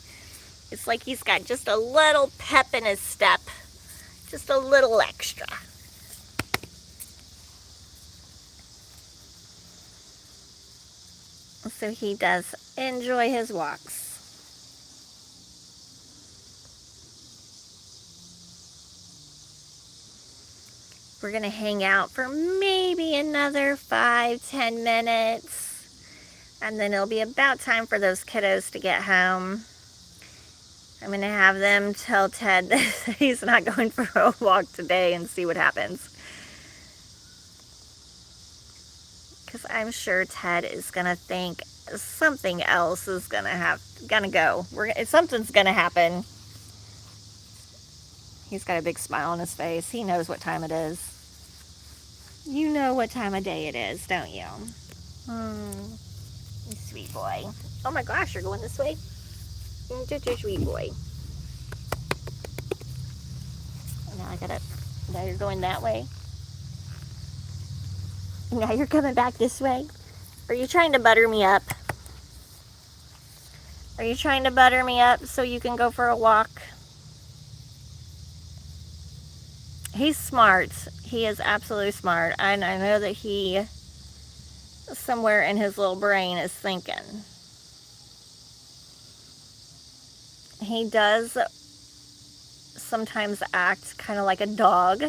It's like he's got just a little pep in his step. Just a little extra. So he does enjoy his walks. We're going to hang out for maybe another 5-10 minutes. And then it'll be about time for those kiddos to get home. I'm going to have them tell Ted that he's not going for a walk today and see what happens. Because I'm sure Ted is going to think something else is going to go. Something's going to happen. He's got a big smile on his face. He knows what time it is. You know what time of day it is, don't you? Sweet boy. Oh my gosh, you're going this way? Such a sweet boy. Now you're going that way. Now you're coming back this way. Are you trying to butter me up? Are you trying to butter me up so you can go for a walk? He's smart. He is absolutely smart. And I know that he, somewhere in his little brain, is thinking. He does sometimes act kind of like a dog.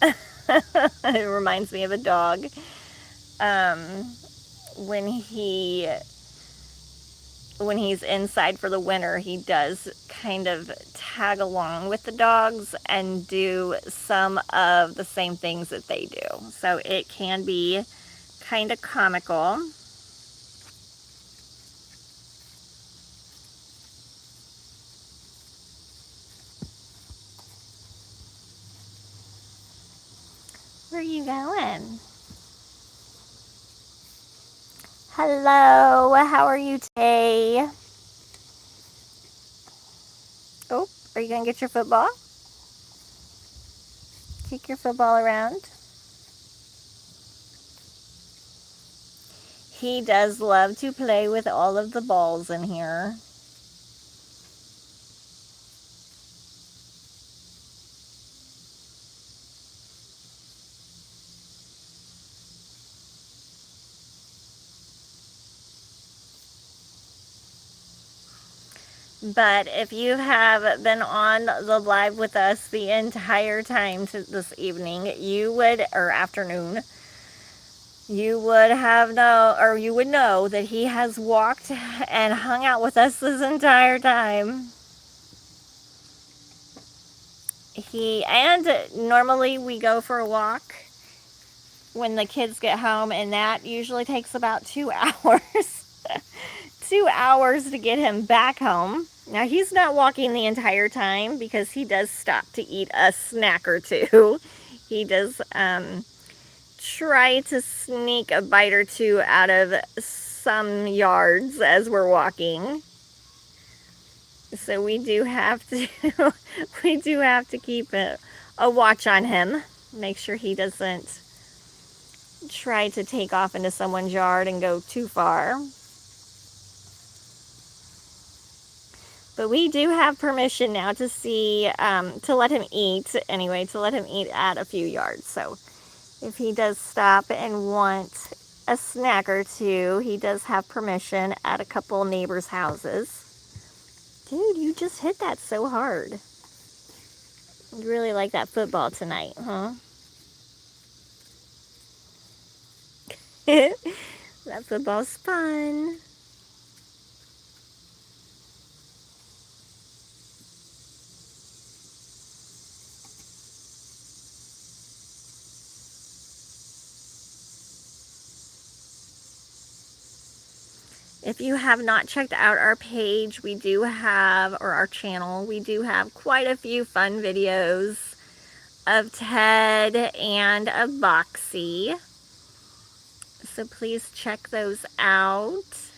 It reminds me of a dog. When he's inside for the winter, he does kind of tag along with the dogs and do some of the same things that they do. So it can be kind of comical. Where are you going? Hello, how are you today? Oh, are you going to get your football? Kick your football around. He does love to play with all of the balls in here. But if you have been on the live with us the entire time this evening, or afternoon, you would know that he has walked and hung out with us this entire time. And normally we go for a walk when the kids get home, and that usually takes about 2 hours. 2 hours to get him back home. Now, he's not walking the entire time because he does stop to eat a snack or two. He does try to sneak a bite or two out of some yards as we're walking. So we do have to keep a watch on him. Make sure he doesn't try to take off into someone's yard and go too far. But we do have permission now to let him eat at a few yards. So if he does stop and want a snack or two, he does have permission at a couple neighbors' houses. Dude, you just hit that so hard. You really like that football tonight, huh? That football's fun. If you have not checked out our page, we do have, or our channel, we do have quite a few fun videos of Ted and of Boxy. So please check those out.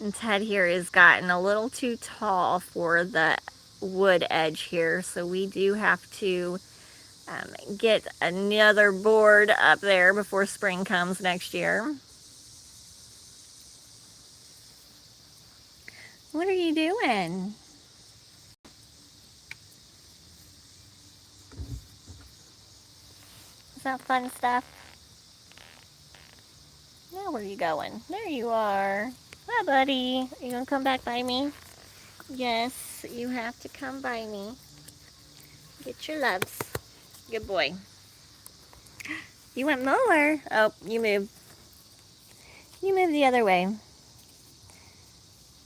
And Ted here has gotten a little too tall for the wood edge here, so we do have to get another board up there before spring comes next year. What are you doing? Is that fun stuff? Now where are you going? There you are. Hi, buddy. Are you gonna come back by me? Yes, you have to come by me. Get your loves. Good boy. You went more. Oh, you moved. You moved the other way.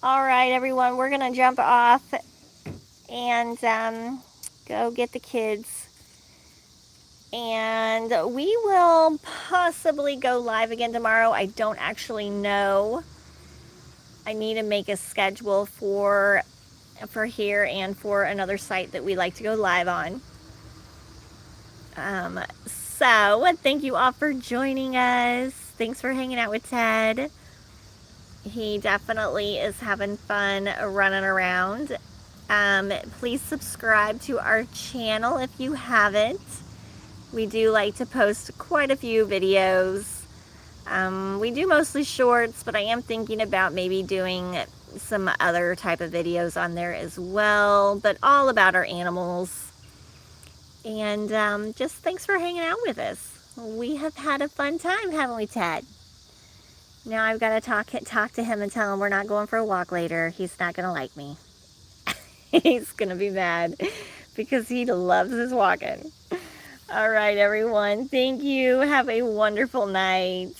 All right, everyone, we're gonna jump off and go get the kids. And we will possibly go live again tomorrow. I don't actually know. I need to make a schedule for here and for another site that we like to go live on. So thank you all for joining us. Thanks for hanging out with Ted. He definitely is having fun running around. Please subscribe to our channel if you haven't. We do like to post quite a few videos. We do mostly shorts, but I am thinking about maybe doing some other type of videos on there as well, but all about our animals. And just thanks for hanging out with us. We have had a fun time, haven't we, Ted? Now I've got to talk to him and tell him we're not going for a walk later. He's not going to like me. He's going to be mad because he loves his walking. All right, everyone. Thank you. Have a wonderful night.